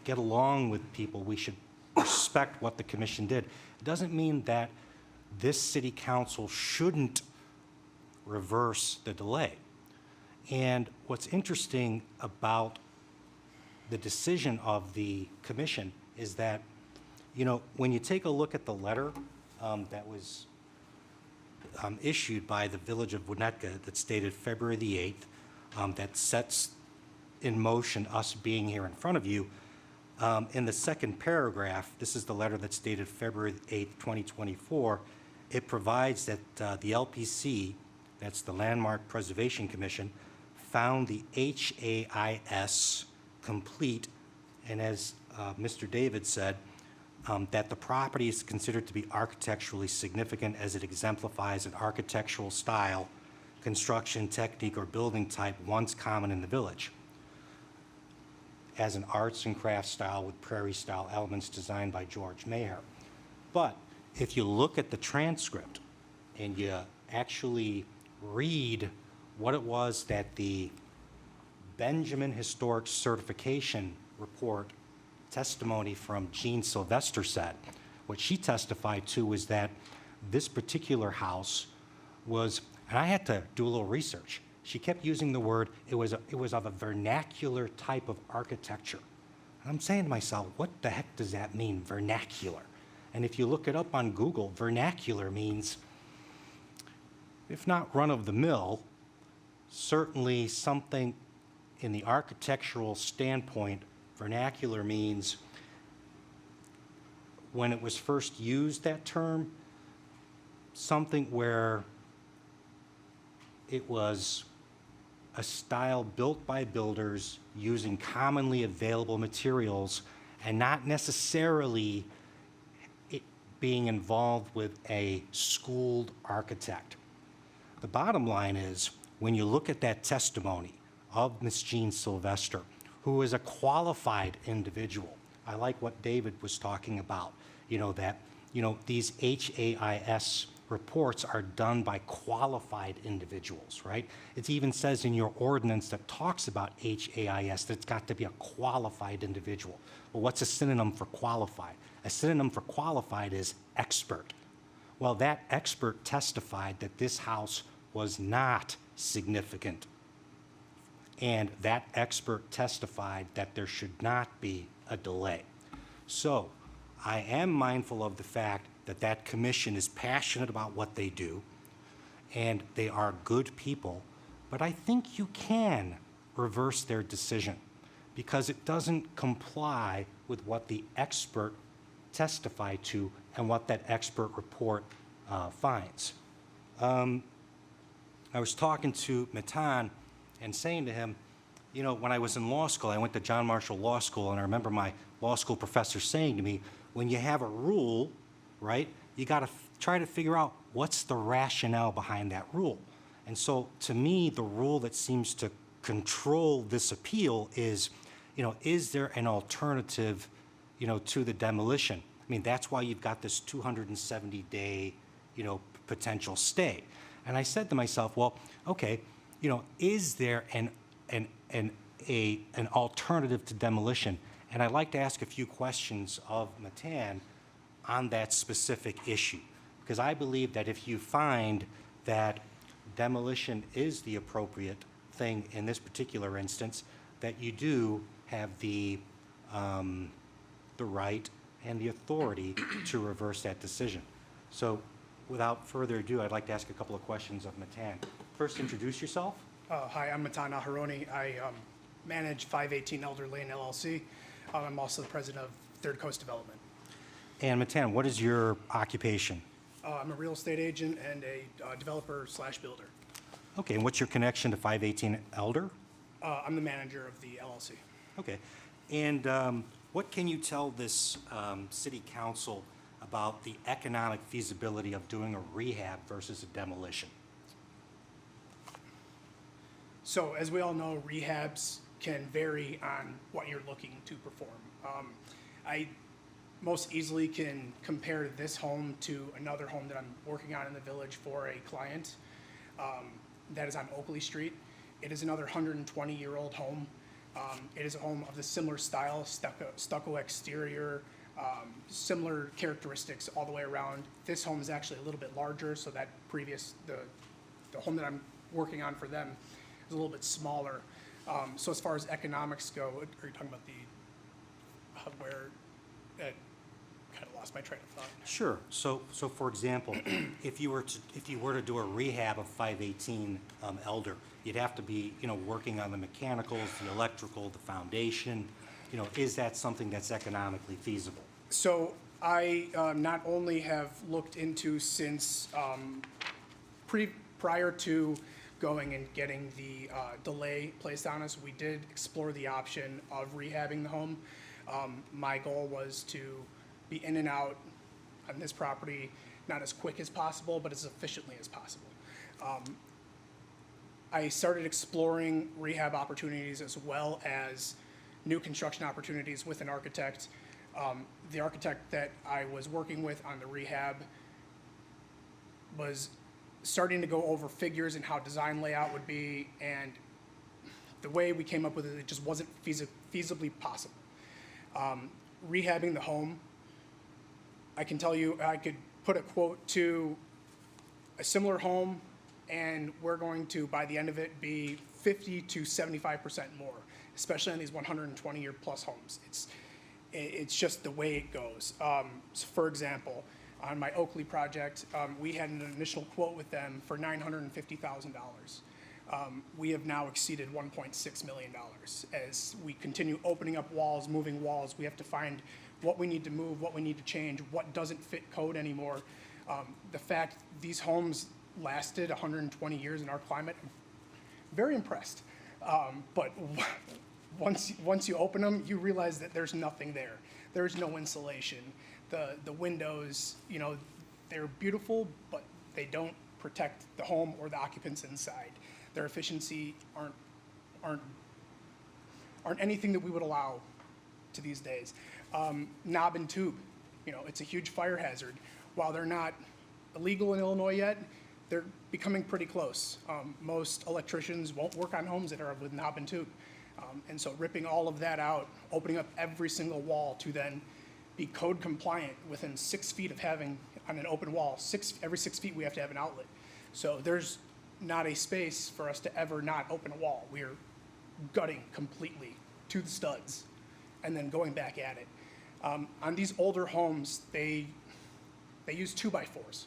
get along with people, we should respect what the commission did. It doesn't mean that this city council shouldn't reverse the delay. And what's interesting about the decision of the commission is that, when you take a look at the letter that was issued by the Village of Winnetka that stated February the 8th, that sets in motion us being here in front of you, in the second paragraph, this is the letter that's dated February 8th, 2024, it provides that the LPC, that's the Landmark Preservation Commission, found the HAIS complete, and as Mr. David said, that the property is considered to be architecturally significant as it exemplifies an architectural style, construction technique, or building type once common in the village, as an arts and crafts style with prairie style elements designed by George Maher. But if you look at the transcript and you actually read what it was that the Benjamin Historic Certification Report testimony from Jean Sylvester said, what she testified to was that this particular house was, and I had to do a little research, she kept using the word, it was of a vernacular type of architecture. And I'm saying to myself, what the heck does that mean, vernacular? And if you look it up on Google, vernacular means, if not run-of-the-mill, certainly something in the architectural standpoint. Vernacular means, when it was first used, that term, something where it was a style built by builders using commonly available materials and not necessarily it being involved with a schooled architect. The bottom line is, when you look at that testimony of Ms. Jean Sylvester, who is a qualified individual, I like what David was talking about, that these HAIS reports are done by qualified individuals, right? It even says in your ordinance that talks about HAIS that it's got to be a qualified individual. Well, what's a synonym for qualified? A synonym for qualified is expert. Well, that expert testified that this house was not significant. And that expert testified that there should not be a delay. So I am mindful of the fact that that commission is passionate about what they do, and they are good people, but I think you can reverse their decision because it doesn't comply with what the expert testified to and what that expert report finds. I was talking to Matan and saying to him, when I was in law school, I went to John Marshall Law School, and I remember my law school professor saying to me, when you have a rule, right, you got to try to figure out what's the rationale behind that rule. And so to me, the rule that seems to control this appeal is, is there an alternative, to the demolition? I mean, that's why you've got this 270-day, potential stay. And I said to myself, well, okay, is there an alternative to demolition? And I'd like to ask a few questions of Matan on that specific issue. Because I believe that if you find that demolition is the appropriate thing in this particular instance, that you do have the right and the authority to reverse that decision. So without further ado, I'd like to ask a couple of questions of Matan. First, introduce yourself. Hi, I'm Matan Aharoni. I manage 518 Elder Lane LLC. I'm also the president of Third Coast Development. And Matan, what is your occupation? I'm a real estate agent and a developer/builder. Okay, and what's your connection to 518 Elder? I'm the manager of the LLC. Okay, and what can you tell this city council about the economic feasibility of doing a rehab versus a demolition? So as we all know, rehabs can vary on what you're looking to perform. I most easily can compare this home to another home that I'm working on in the village for a client that is on Oakley Street. It is another 120-year-old home. It is a home of the similar style, stucco exterior, similar characteristics all the way around. This home is actually a little bit larger, so that the home that I'm working on for them is a little bit smaller. So as far as economics go, are you talking about kind of lost my train of thought. Sure. So for example, if you were to do a rehab of 518 Elder, you'd have to be, working on the mechanicals, the electrical, the foundation. Is that something that's economically feasible? So I not only have looked into since prior to going and getting the delay placed on us, we did explore the option of rehabbing the home. My goal was to be in and out on this property, not as quick as possible, but as efficiently as possible. I started exploring rehab opportunities as well as new construction opportunities with an architect. The architect that I was working with on the rehab was starting to go over figures and how design layout would be, and the way we came up with it, it just wasn't feasibly possible. Rehabbing the home, I can tell you, I could put a quote to a similar home, and we're going to, by the end of it, be 50 to 75% more, especially on these 120-year-plus homes. It's just the way it goes. So for example, on my Oakley project, we had an initial quote with them for $950,000. We have now exceeded $1.6 million. As we continue opening up walls, moving walls, we have to find what we need to move, what we need to change, what doesn't fit code anymore. The fact these homes lasted 120 years in our climate, I'm very impressed. But once you open them, you realize that there's nothing there. There's no insulation. The windows, they're beautiful, but they don't protect the home or the occupants inside. Their efficiency aren't anything that we would allow to these days. Knob and tube, it's a huge fire hazard. While they're not illegal in Illinois yet, they're becoming pretty close. Most electricians won't work on homes that are with knob and tube. And so ripping all of that out, opening up every single wall to then be code compliant within 6 feet of having on an open wall, every 6 feet we have to have an outlet. So there's not a space for us to ever not open a wall. We are gutting completely to the studs and then going back at it. On these older homes, they use 2x4s,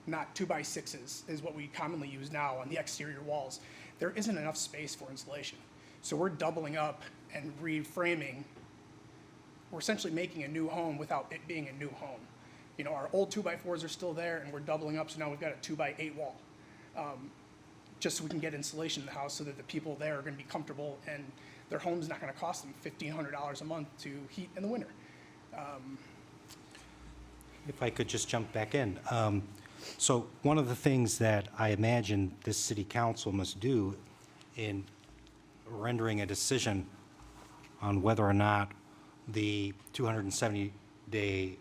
not 2x6s is what we commonly use now on the exterior walls. There isn't enough space for insulation. So we're doubling up and reframing. We're essentially making a new home without it being a new home. Our old 2x4s are still there, and we're doubling up, so now we've got a 2x8 wall. Just so we can get insulation in the house so that the people there are going to be comfortable and their home's not going to cost them $1,500 a month to heat in the winter. If I could just jump back in. So one of the things that I imagine this city council must do in rendering a decision on whether or not the 270-day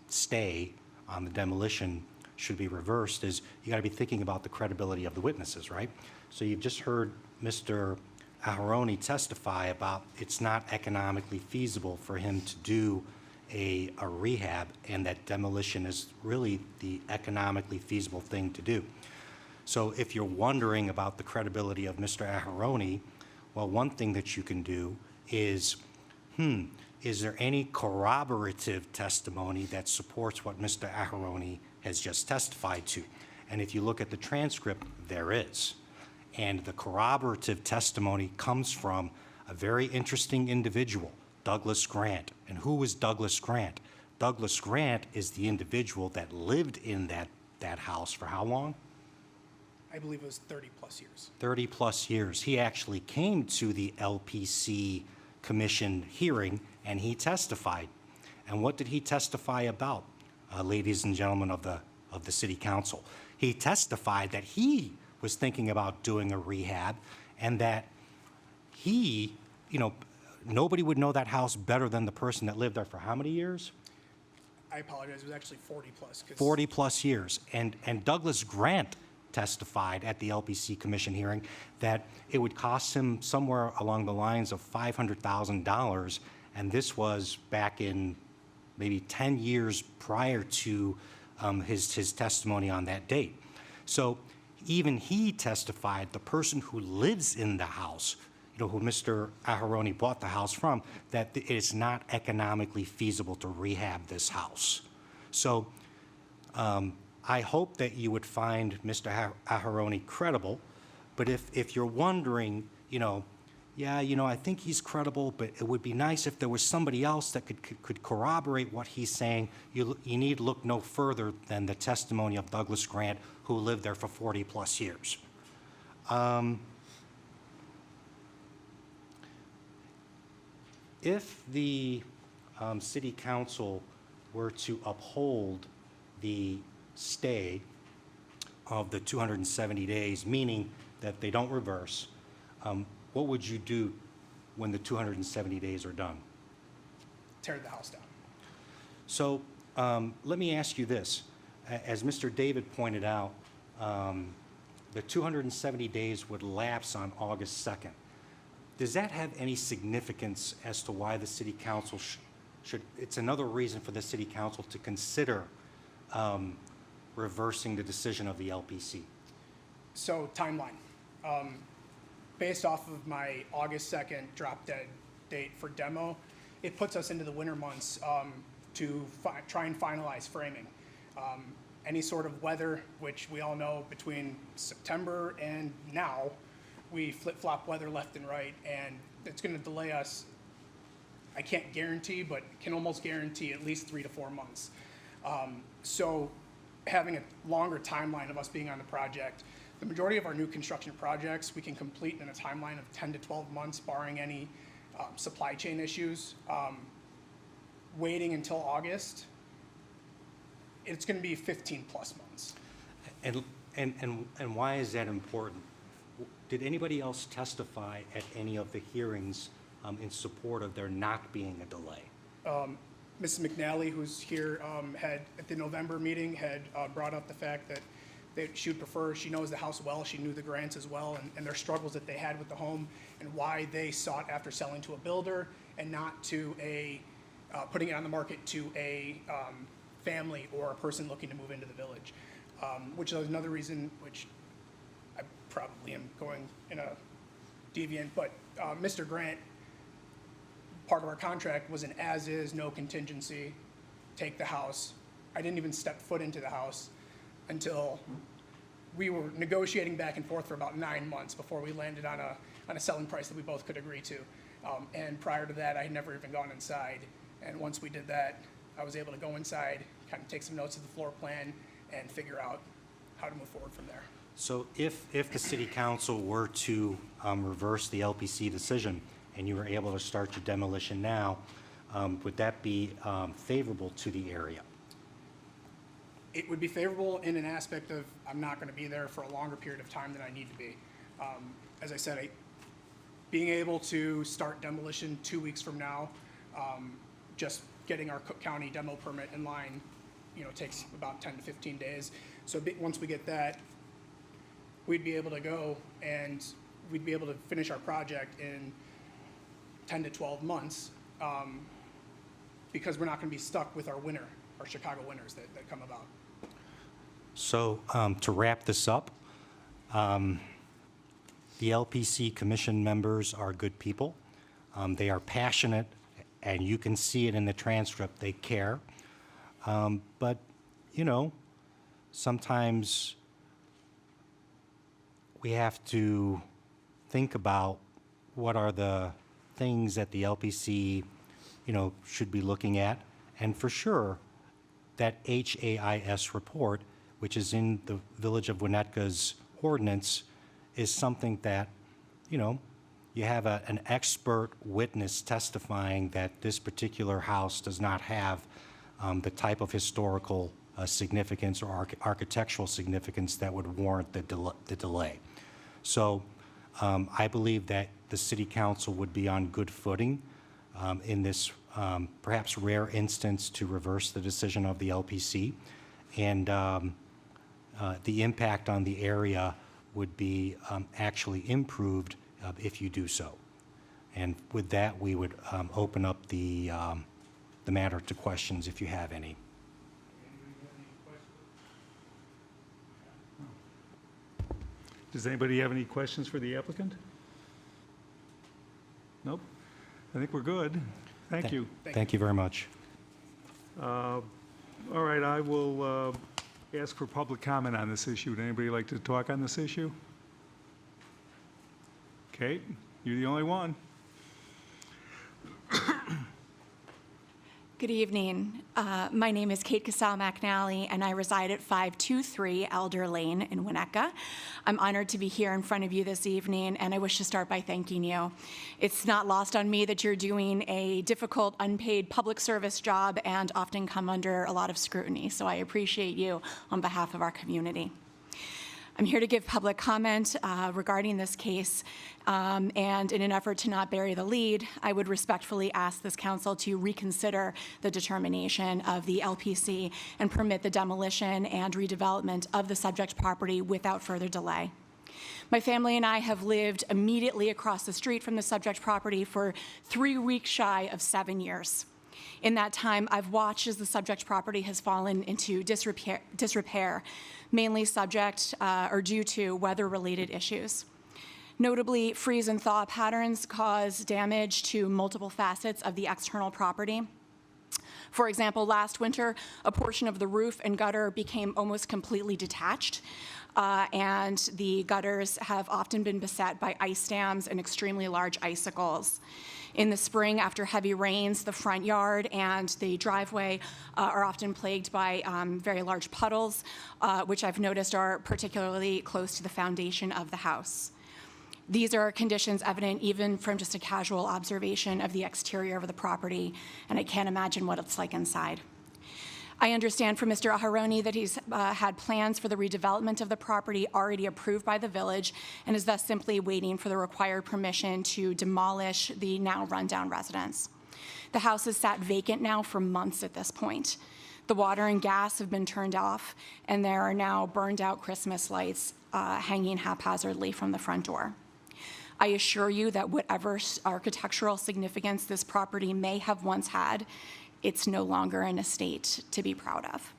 stay on the demolition should be reversed is you got to be thinking about the credibility of the witnesses, right? So you've just heard Mr. Aharoni testify about it's not economically feasible for him to do a rehab, and that demolition is really the economically feasible thing to do. So if you're wondering about the credibility of Mr. Aharoni, well, one thing that you can do is, is there any corroborative testimony that supports what Mr. Aharoni has just testified to? And if you look at the transcript, there is. And the corroborative testimony comes from a very interesting individual, Douglas Grant. And who was Douglas Grant? Douglas Grant is the individual that lived in that house for how long? I believe it was 30-plus years. 30-plus years. He actually came to the LPC Commission hearing, and he testified. And what did he testify about, ladies and gentlemen of the City Council? He testified that he was thinking about doing a rehab, and that he, nobody would know that house better than the person that lived there for how many years? I apologize, it was actually 40-plus. 40-plus years. And Douglas Grant testified at the LPC Commission hearing that it would cost him somewhere along the lines of $500,000, and this was back in maybe 10 years prior to his testimony on that date. So even he testified, the person who lives in the house, who Mr. Aharoni bought the house from, that it is not economically feasible to rehab this house. So I hope that you would find Mr. Aharoni credible, but if you're wondering, I think he's credible, but it would be nice if there was somebody else that could corroborate what he's saying, you need look no further than the testimony of Douglas Grant, who lived there for 40-plus years. If the City Council were to uphold the stay of the 270 days, meaning that they don't reverse, what would you do when the 270 days are done? Tear the house down. So let me ask you this. As Mr. David pointed out, the 270 days would lapse on August 2nd. Does that have any significance as to why the City Council should, it's another reason for the City Council to consider reversing the decision of the LPC? So timeline. Based off of my August 2nd drop dead date for demo, it puts us into the winter months to try and finalize framing. Any sort of weather, which we all know between September and now, we flip-flop weather left and right, and it's going to delay us, I can't guarantee, but can almost guarantee at least 3 to 4 months. So having a longer timeline of us being on the project, the majority of our new construction projects we can complete in a timeline of 10 to 12 months, barring any supply chain issues. Waiting until August, it's going to be 15-plus months. And why is that important? Did anybody else testify at any of the hearings in support of there not being a delay? Mrs. McNally, who's here, had, at the November meeting, had brought up the fact that she would prefer, she knows the house well, she knew the Grants as well, and their struggles that they had with the home, and why they sought after selling to a builder and not to putting it on the market to a family or a person looking to move into the village, which is another reason, which I probably am going in a deviant, but Mr. Grant, part of our contract was an as-is, no contingency, take the house. I didn't even step foot into the house until we were negotiating back and forth for about 9 months before we landed on a selling price that we both could agree to. And prior to that, I had never even gone inside. And once we did that, I was able to go inside, kind of take some notes of the floor plan, and figure out how to move forward from there. So if the City Council were to reverse the LPC decision and you were able to start your demolition now, would that be favorable to the area? It would be favorable in an aspect of I'm not going to be there for a longer period of time than I need to be. As I said, being able to start demolition 2 weeks from now, just getting our Cook County demo permit in line, takes about 10 to 15 days. So once we get that, we'd be able to go and we'd be able to finish our project in 10 to 12 months because we're not going to be stuck with our Chicago winters that come about. So to wrap this up, the LPC commission members are good people. They are passionate, and you can see it in the transcript. They care. But, sometimes we have to think about what are the things that the LPC, should be looking at. And for sure, that HAIS report, which is in the Village of Winnetka's ordinance, is something that, you have an expert witness testifying that this particular house does not have the type of historical significance or architectural significance that would warrant the delay. So I believe that the City Council would be on good footing in this perhaps rare instance to reverse the decision of the LPC. And the impact on the area would be actually improved if you do so. And with that, we would open up the matter to questions if you have any. Does anybody have any questions for the applicant? Nope. I think we're good. Thank you. Thank you very much. All right, I will ask for public comment on this issue. Would anybody like to talk on this issue? Kate, you're the only one. Good evening. My name is Kate Casal-McNally, and I reside at 523 Elder Lane in Winnetka. I'm honored to be here in front of you this evening, and I wish to start by thanking you. It's not lost on me that you're doing a difficult, unpaid public service job and often come under a lot of scrutiny, so I appreciate you on behalf of our community. I'm here to give public comment regarding this case, and in an effort to not bury the lead, I would respectfully ask this council to reconsider the determination of the LPC and permit the demolition and redevelopment of the subject property without further delay. My family and I have lived immediately across the street from the subject property for 3 weeks shy of 7 years. In that time, I've watched as the subject property has fallen into disrepair, mainly subject or due to weather-related issues. Notably, freeze and thaw patterns cause damage to multiple facets of the external property. For example, last winter, a portion of the roof and gutter became almost completely detached, and the gutters have often been beset by ice dams and extremely large icicles. In the spring, after heavy rains, the front yard and the driveway are often plagued by very large puddles, which I've noticed are particularly close to the foundation of the house. These are conditions evident even from just a casual observation of the exterior of the property, and I can't imagine what it's like inside. I understand from Mr. Aharoni that he's had plans for the redevelopment of the property already approved by the village and is thus simply waiting for the required permission to demolish the now rundown residence. The house has sat vacant now for months at this point. The water and gas have been turned off, and there are now burned out Christmas lights hanging haphazardly from the front door. I assure you that whatever architectural significance this property may have once had, it's no longer an estate to be proud of.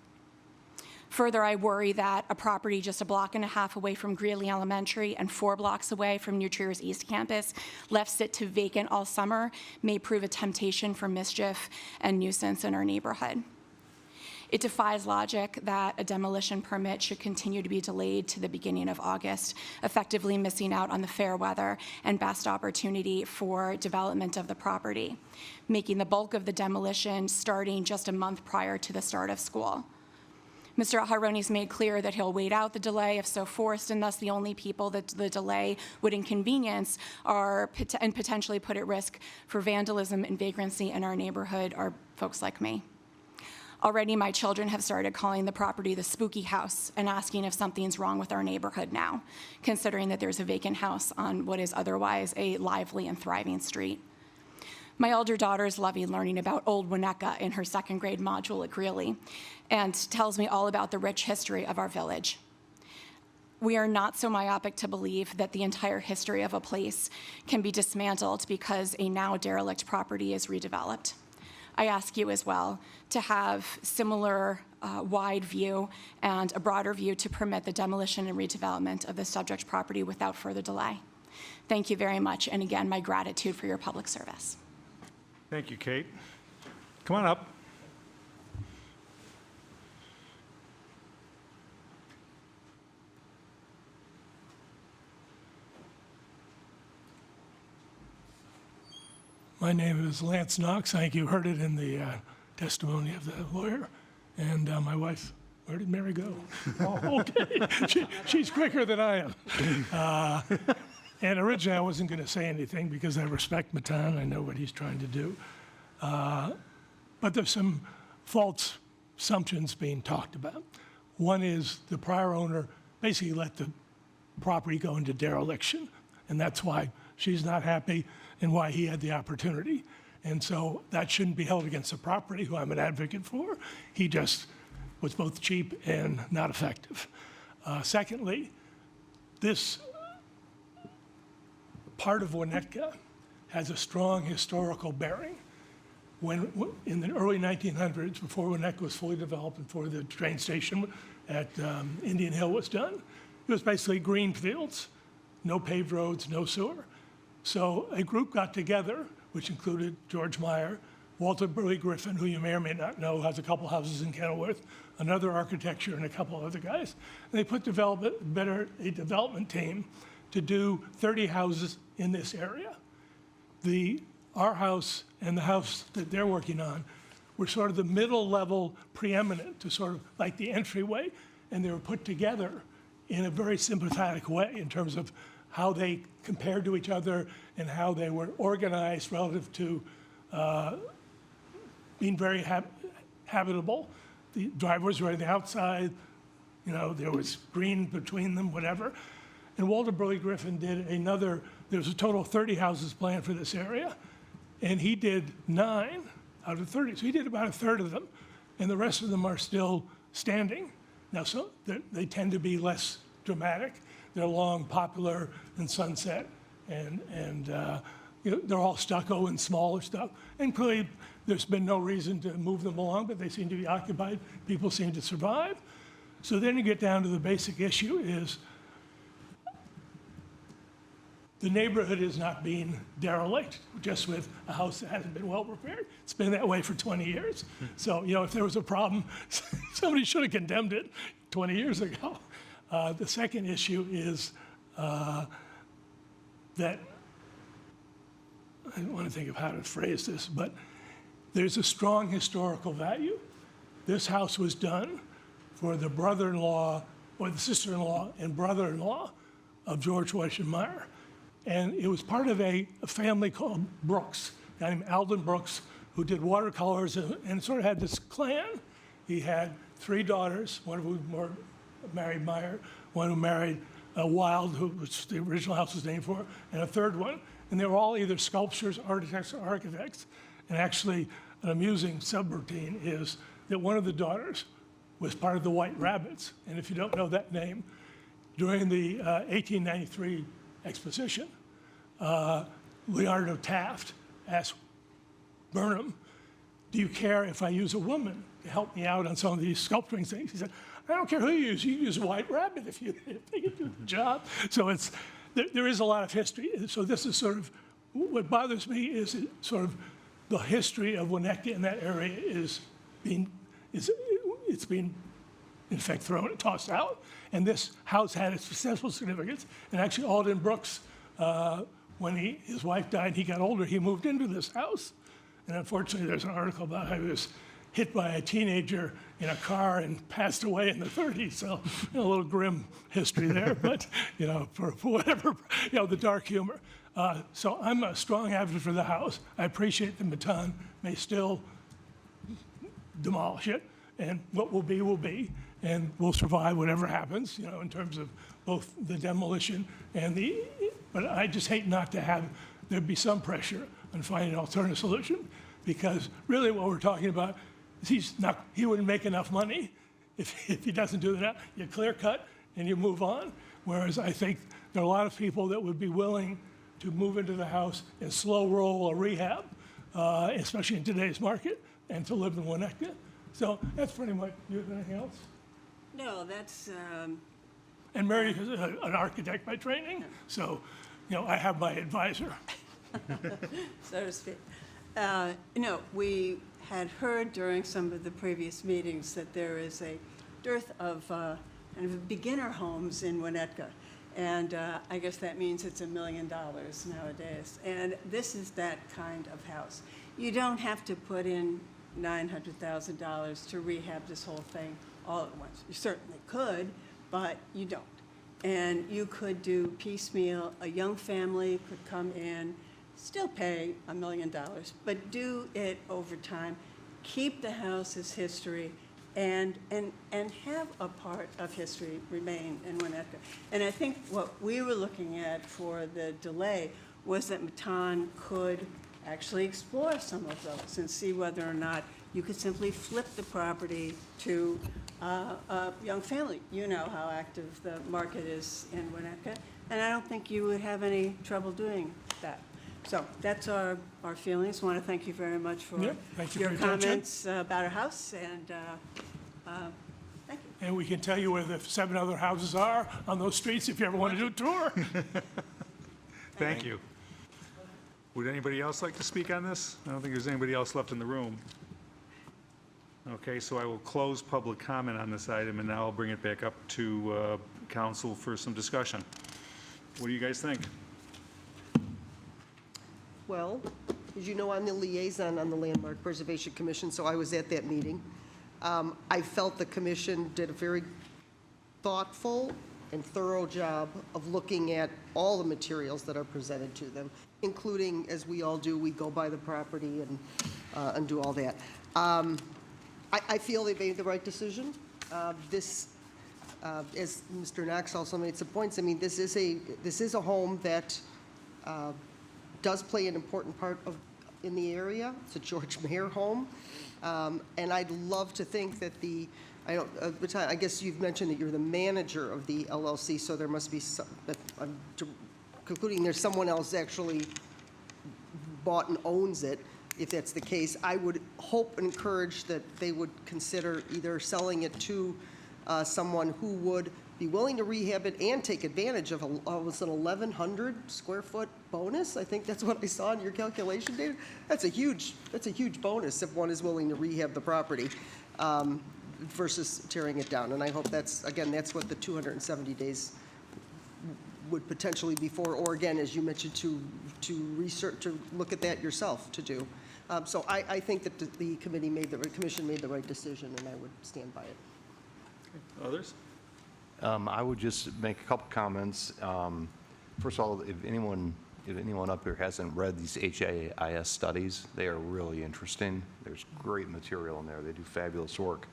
Further, I worry that a property just a block and a half away from Greeley Elementary and 4 blocks away from New Trier's East Campus, left sit to vacant all summer, may prove a temptation for mischief and nuisance in our neighborhood. It defies logic that a demolition permit should continue to be delayed to the beginning of August, effectively missing out on the fair weather and best opportunity for development of the property, making the bulk of the demolition starting just a month prior to the start of school. Mr. Aharoni's made clear that he'll wait out the delay if so forced, and thus the only people that the delay would inconvenience and potentially put at risk for vandalism and vagrancy in our neighborhood are folks like me. Already, my children have started calling the property the spooky house and asking if something's wrong with our neighborhood now, considering that there's a vacant house on what is otherwise a lively and thriving street. My older daughter is loving learning about Old Winnetka in her second grade module at Greeley and tells me all about the rich history of our village. We are not so myopic to believe that the entire history of a place can be dismantled because a now derelict property is redeveloped. I ask you as well to have similar wide view and a broader view to permit the demolition and redevelopment of the subject property without further delay. Thank you very much, and again, my gratitude for your public service. Thank you, Kate. Come on up. My name is Lance Knox. I think you heard it in the testimony of the lawyer. And my wife, where did Mary go? Oh, okay. She's quicker than I am. And originally I wasn't going to say anything because I respect Matan. I know what he's trying to do. But there's some false assumptions being talked about. One is the prior owner basically let the property go into dereliction. And that's why she's not happy and why he had the opportunity. And so that shouldn't be held against the property, who I'm an advocate for. He just was both cheap and not effective. Secondly, this part of Winnetka has a strong historical bearing. When, in the early 1900s, before Winnetka was fully developed, before the train station at Indian Hill was done, it was basically green fields, no paved roads, no sewer. So a group got together, which included George Meyer, Walter Burley Griffin, who you may or may not know has a couple houses in Kenilworth, another architecture, and a couple other guys. And they put a development team to do 30 houses in this area. Our house and the house that they're working on were sort of the middle level preeminent to sort of like the entryway, and they were put together in a very sympathetic way in terms of how they compared to each other and how they were organized relative to being very habitable. The driveways were on the outside, you know, there was green between them, whatever. And Walter Burley Griffin did there was a total of 30 houses planned for this area, and he did 9 out of 30. So he did about a third of them, and the rest of them are still standing. Now, so they tend to be less dramatic. They're long, Poplar, and Sunset, and you know, they're all stucco and smaller stuff. And clearly, there's been no reason to move them along, but they seem to be occupied. People seem to survive. So then you get down to the basic issue is the neighborhood is not being derelict just with a house that hasn't been well prepared. It's been that way for 20 years. So, you know, if there was a problem, somebody should have condemned it 20 years ago. The second issue is that, I don't want to think of how to phrase this, but there's a strong historical value. This house was done for the brother-in-law, or the sister-in-law and brother-in-law of George Washington Meyer. And it was part of a family called Brooks, a guy named Alden Brooks, who did watercolors and sort of had this clan. He had 3 daughters, one of whom married Meyer, one who married Wild, which the original house was named for, and a third one. And they were all either sculptors, architects, or architects. And actually, an amusing subroutine is that one of the daughters was part of the White Rabbits. And if you don't know that name, during the 1893 exposition, Leonardo Taft asked Burnham, do you care if I use a woman to help me out on some of these sculpturing things? He said, I don't care who you use a White Rabbit if they can do the job. So there is a lot of history. So this is sort of, what bothers me is sort of the history of Winnetka in that area it's being, in fact, thrown and tossed out. And this house had its successful significance. And actually, Alden Brooks, when his wife died, he got older, he moved into this house. And unfortunately, there's an article about how he was hit by a teenager in a car and passed away in the 30s. So, you know, a little grim history there, but, you know, for whatever, you know, the dark humor. So I'm a strong advocate for the house. I appreciate that Matan may still demolish it, and what will be, and we'll survive whatever happens, you know, in terms of both the demolition and but I just hate not to have there be some pressure and find an alternative solution. Because really what we're talking about is he wouldn't make enough money if he doesn't do that. You clear cut and you move on. Whereas I think there are a lot of people that would be willing to move into the house and slow roll a rehab, especially in today's market, and to live in Winnetka. So that's pretty much, do you have anything else? No, that's, And Mary is an architect by training, so, I have my advisor. so to speak. No, we had heard during some of the previous meetings that there is a dearth of kind of beginner homes in Winnetka. And I guess that means it's $1 million nowadays. And this is that kind of house. You don't have to put in $900,000 to rehab this whole thing all at once. You certainly could, but you don't. And you could do piecemeal. A young family could come in, still pay $1 million, but do it over time. Keep the house's history and have a part of history remain in Winnetka. And I think what we were looking at for the delay was that Matan could actually explore some of those and see whether or not you could simply flip the property to a young family. You know how active the market is in Winnetka, and I don't think you would have any trouble doing that. So that's our feelings. I want to thank you very much for thank you your for your attention. comments about our house, and thank you. And we can tell you where the 7 other houses are on those streets if you ever want to do a tour. Thank you. Would anybody else like to speak on this? I don't think there's anybody else left in the room. Okay, so I will close public comment on this item, and now I'll bring it back up to council for some discussion. What do you guys think? Well, as you know, I'm the liaison on the Landmark Preservation Commission, so I was at that meeting. I felt the commission did a very thoughtful and thorough job of looking at all the materials that are presented to them, including, as we all do, we go by the property and do all that. I feel they made the right decision. As Mr. Knox also made some points, I mean, this is a home that does play an important part in the area. It's a George Mayer home. And I'd love to think that I guess you've mentioned that you're the manager of the LLC, so there must be some, I'm concluding there's someone else actually bought and owns it. If that's the case, I would hope and encourage that they would consider either selling it to someone who would be willing to rehab it and take advantage of was an 1,100 square foot bonus. I think that's what I saw in your calculation, David. That's a huge bonus if one is willing to rehab the property versus tearing it down. And I hope that's what the 270 days would potentially be for, or again, as you mentioned, to research, to look at that yourself to do. So I think that the commission made the right decision, and I would stand by it. Others? I would just make a couple comments. First of all, if anyone up here hasn't read these HAIS studies, they are really interesting. There's great material in there. They do fabulous work.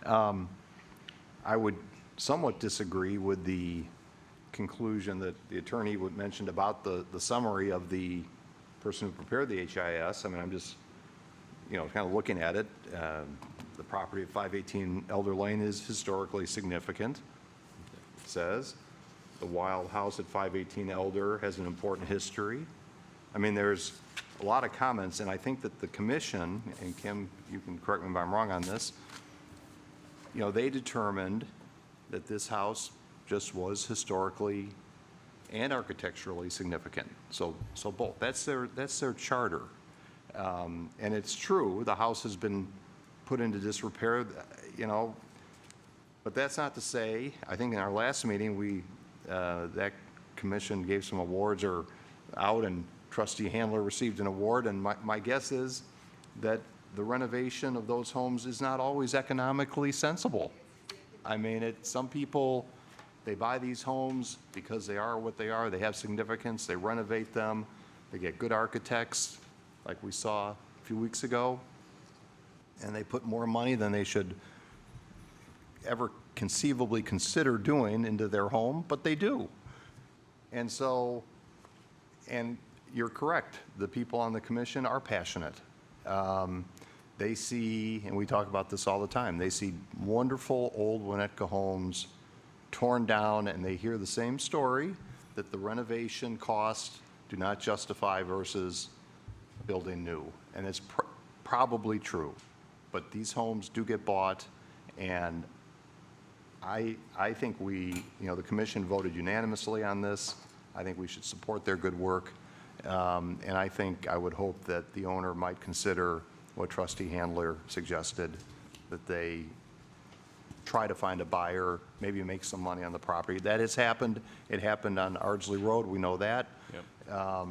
I would somewhat disagree with the conclusion that the attorney mentioned about the summary of the person who prepared the HIS. I mean, I'm just, kind of looking at it. The property at 518 Elder Lane is historically significant. It says the Wild House at 518 Elder has an important history. I mean, there's a lot of comments, and I think that the commission, and Kim, you can correct me if I'm wrong on this, they determined that this house just was historically and architecturally significant. So both. That's their charter. And it's true, the house has been put into disrepair, but that's not to say, I think in our last meeting, that commission gave some awards out, and Trustee Handler received an award, and my guess is that the renovation of those homes is not always economically sensible. I mean, some people, they buy these homes because they are what they are, they have significance, they renovate them, they get good architects, like we saw a few weeks ago, and they put more money than they should ever conceivably consider doing into their home, but they do. And so, you're correct. The people on the commission are passionate. They see, and we talk about this all the time, they see wonderful old Winnetka homes torn down, and they hear the same story, that the renovation costs do not justify versus building new. And it's probably true. But these homes do get bought, and I think the commission voted unanimously on this. I think we should support their good work. And I would hope that the owner might consider what Trustee Handler suggested, that they try to find a buyer, maybe make some money on the property. That has happened. It happened on Ardsley Road. We know that. Yep.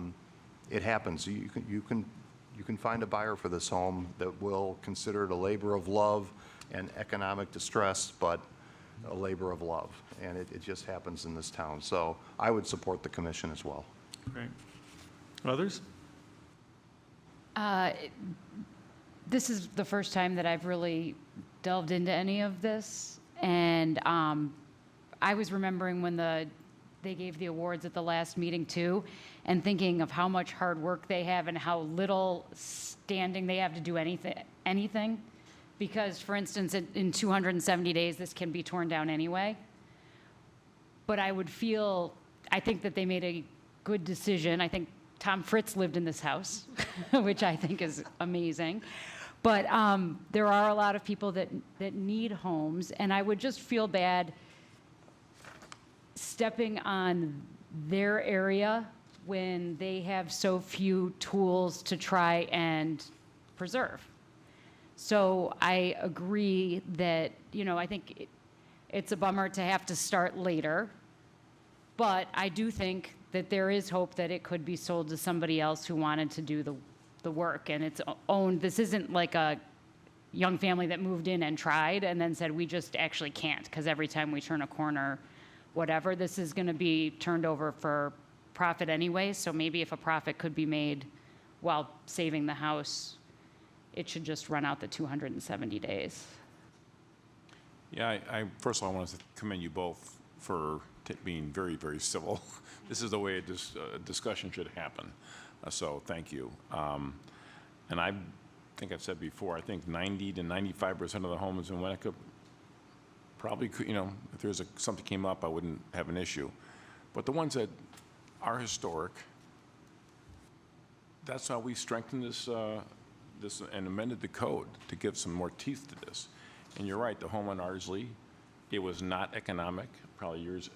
It happens. You can find a buyer for this home that will consider it a labor of love and economic distress, but a labor of love. And it just happens in this town. So I would support the commission as well. Great. Others? This is the first time that I've really delved into any of this. And I was remembering when they gave the awards at the last meeting too, and thinking of how much hard work they have and how little standing they have to do anything. Because, for instance, in 270 days, this can be torn down anyway. But I think that they made a good decision. I think Tom Fritz lived in this house, which I think is amazing. But there are a lot of people that need homes, and I would just feel bad stepping on their area when they have so few tools to try and preserve. So I agree that, I think it's a bummer to have to start later, but I do think that there is hope that it could be sold to somebody else who wanted to do the work, and it's owned. This isn't like a young family that moved in and tried and then said, we just actually can't, because every time we turn a corner, whatever, this is going to be turned over for profit anyway. So maybe if a profit could be made while saving the house, it should just run out the 270 days. Yeah, I first of all, I want to commend you both for being very, very civil. This is the way a discussion should happen. So thank you. And I think I've said before, I think 90 to 95% of the homes in Winnetka probably could, if there's something came up, I wouldn't have an issue. But the ones that are historic, that's how we strengthened this and amended the code to give some more teeth to this. And you're right, the home on Ardsley, it was not economic, probably yours.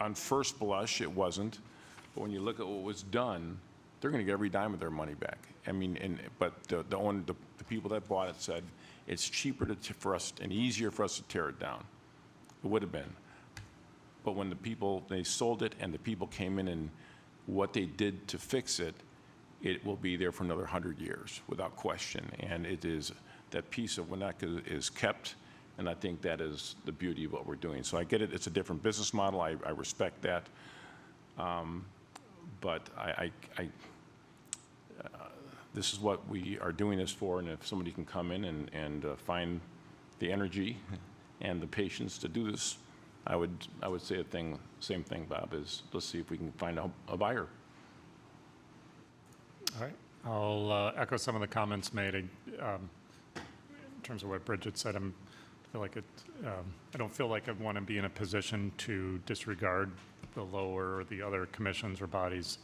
On first blush, it wasn't. But when you look at what was done, they're going to get every dime of their money back. I mean, but the people that bought it said it's cheaper for us and easier for us to tear it down. It would have been. But when they sold it and the people came in and what they did to fix it, it will be there for another 100 years without question. And that piece of Winnetka is kept, and I think that is the beauty of what we're doing. So I get it, it's a different business model, I respect that. But this is what we are doing this for, and if somebody can come in and find the energy and the patience to do this, I would say same thing, Bob, is let's see if we can find a buyer. All right. I'll echo some of the comments made in terms of what Bridget said. I don't feel like I want to be in a position to disregard the lower or the other commissions or bodies'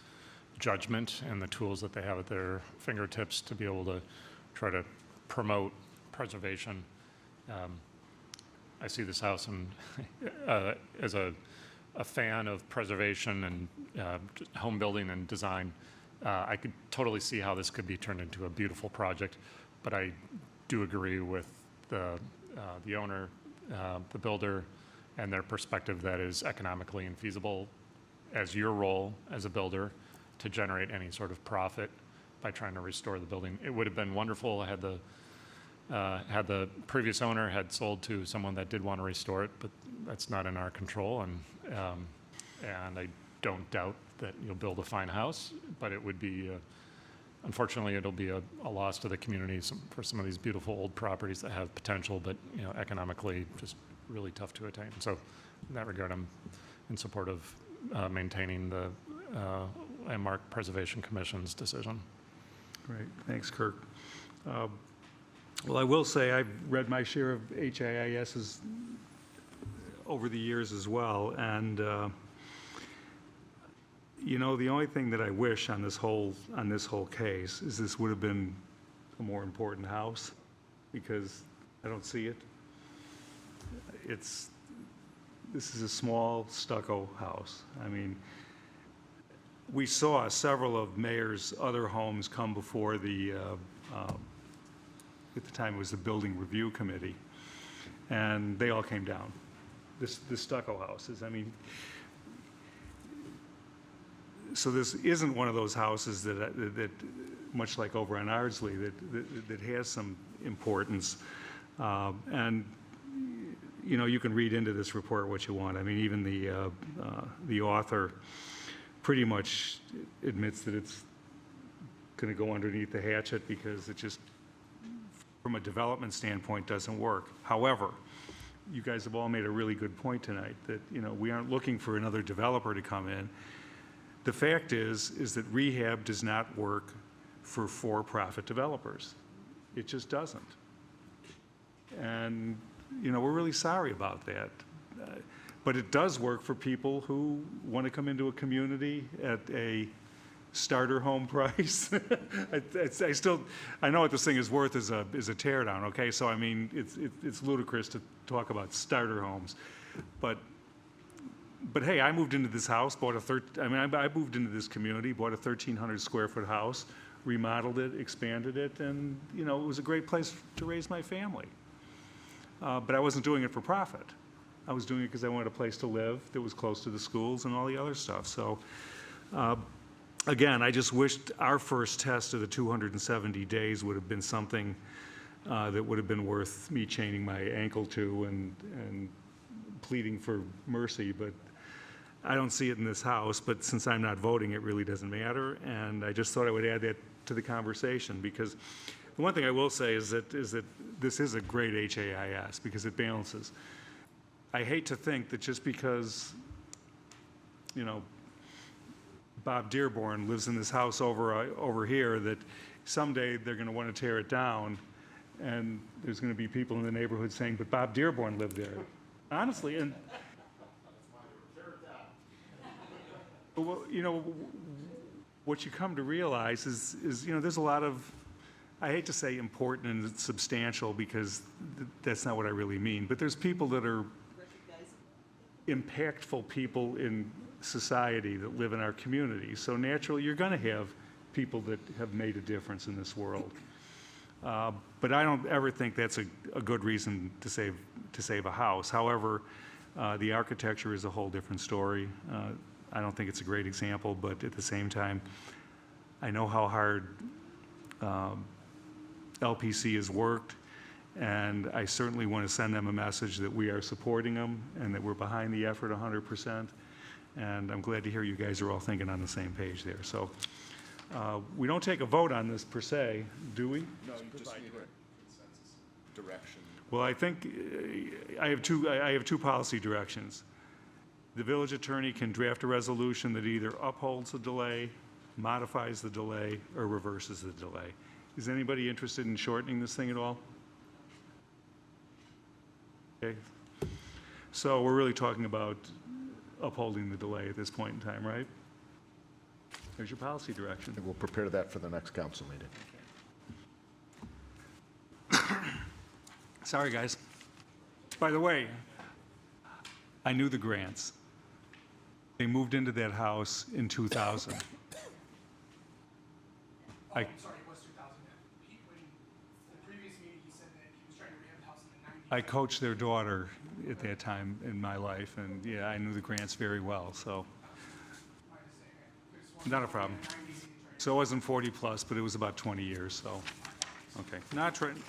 judgment and the tools that they have at their fingertips to be able to try to promote preservation. I see this house and as a fan of preservation and home building and design. I could totally see how this could be turned into a beautiful project, but I do agree with the owner, the builder, and their perspective that is economically infeasible as your role as a builder to generate any sort of profit by trying to restore the building. It would have been wonderful had the previous owner had sold to someone that did want to restore it, but that's not in our control, and I don't doubt that you'll build a fine house, but it would be, unfortunately, it'll be a loss to the community for some of these beautiful old properties that have potential, but economically just really tough to attain. So in that regard, I'm in support of maintaining the Landmark Preservation Commission's decision. Great, thanks, Kirk. Well, I will say I've read my share of HIISs over the years as well, and you know, the only thing that I wish on this whole case is this would have been a more important house, because I don't see it. This is a small stucco house. I mean, we saw several of Mayor's other homes come before the, at the time it was the Building Review Committee, and they all came down. The stucco houses, I mean, so this isn't one of those houses that much like over on Ardsley, that has some importance. And, you know, you can read into this report what you want. I mean, even the author pretty much admits that it's going to go underneath the hatchet because it just, from a development standpoint, doesn't work. However, you guys have all made a really good point tonight that, you know, we aren't looking for another developer to come in. The fact is that rehab does not work for for-profit developers. It just doesn't. And, you know, we're really sorry about that. But it does work for people who want to come into a community at a starter home price. I know what this thing is worth as a tear down, okay? So, I mean, it's ludicrous to talk about starter homes. But hey, I moved into this house, I moved into this community, bought a 1,300 square foot house, remodeled it, expanded it, and, you know, it was a great place to raise my family. But I wasn't doing it for profit. I was doing it because I wanted a place to live that was close to the schools and all the other stuff. So, again, I just wished our first test of the 270 days would have been something that would have been worth me chaining my ankle to and pleading for mercy, but I don't see it in this house. But since I'm not voting, it really doesn't matter, and I just thought I would add that to the conversation, because the one thing I will say is that this is a great HAIS because it balances. I hate to think that just because, you know, Bob Dearborn lives in this house over here, that someday they're going to want to tear it down, and there's going to be people in the neighborhood saying, but Bob Dearborn lived there. Honestly, and well, you know, what you come to realize is, you know, there's a lot of, I hate to say important and substantial because that's not what I really mean, but there's people that are impactful people in society that live in our community. So naturally, you're going to have people that have made a difference in this world. But I don't ever think that's a good reason to save a house. However, the architecture is a whole different story. I don't think it's a great example, but at the same time, I know how hard LPC has worked, and I certainly want to send them a message that we are supporting them and that we're behind the effort 100%. And I'm glad to hear you guys are all thinking on the same page there. So we don't take a vote on this per se, do we? No, you just need a consensus direction. Well, I think I have two policy directions. The village attorney can draft a resolution that either upholds the delay, modifies the delay, or reverses the delay. Is anybody interested in shortening this thing at all? Okay. So we're really talking about upholding the delay at this point in time, right? There's your policy direction. And we'll prepare that for the next council meeting. Sorry, guys. By the way, I knew the Grants. They moved into that house in 2000. Sorry, it was 2000. When the previous meeting, he said that he was trying to rehab the house in the 90s. I coached their daughter at that time in my life, and yeah, I knew the Grants very well, so. Not a problem. So it wasn't 40 plus, but it was about 20 years, so, okay. Not trying,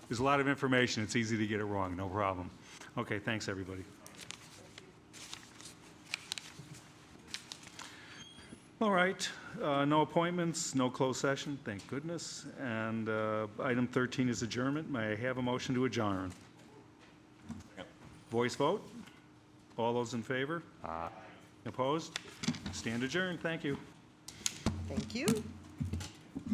there's a lot of information, it's easy to get it wrong, no problem. Okay, thanks, everybody. All right, no appointments, no closed session, thank goodness. And item 13 is adjournment. May I have a motion to adjourn? Voice vote? All those in favor? Opposed? Stand adjourned, thank you. Thank you.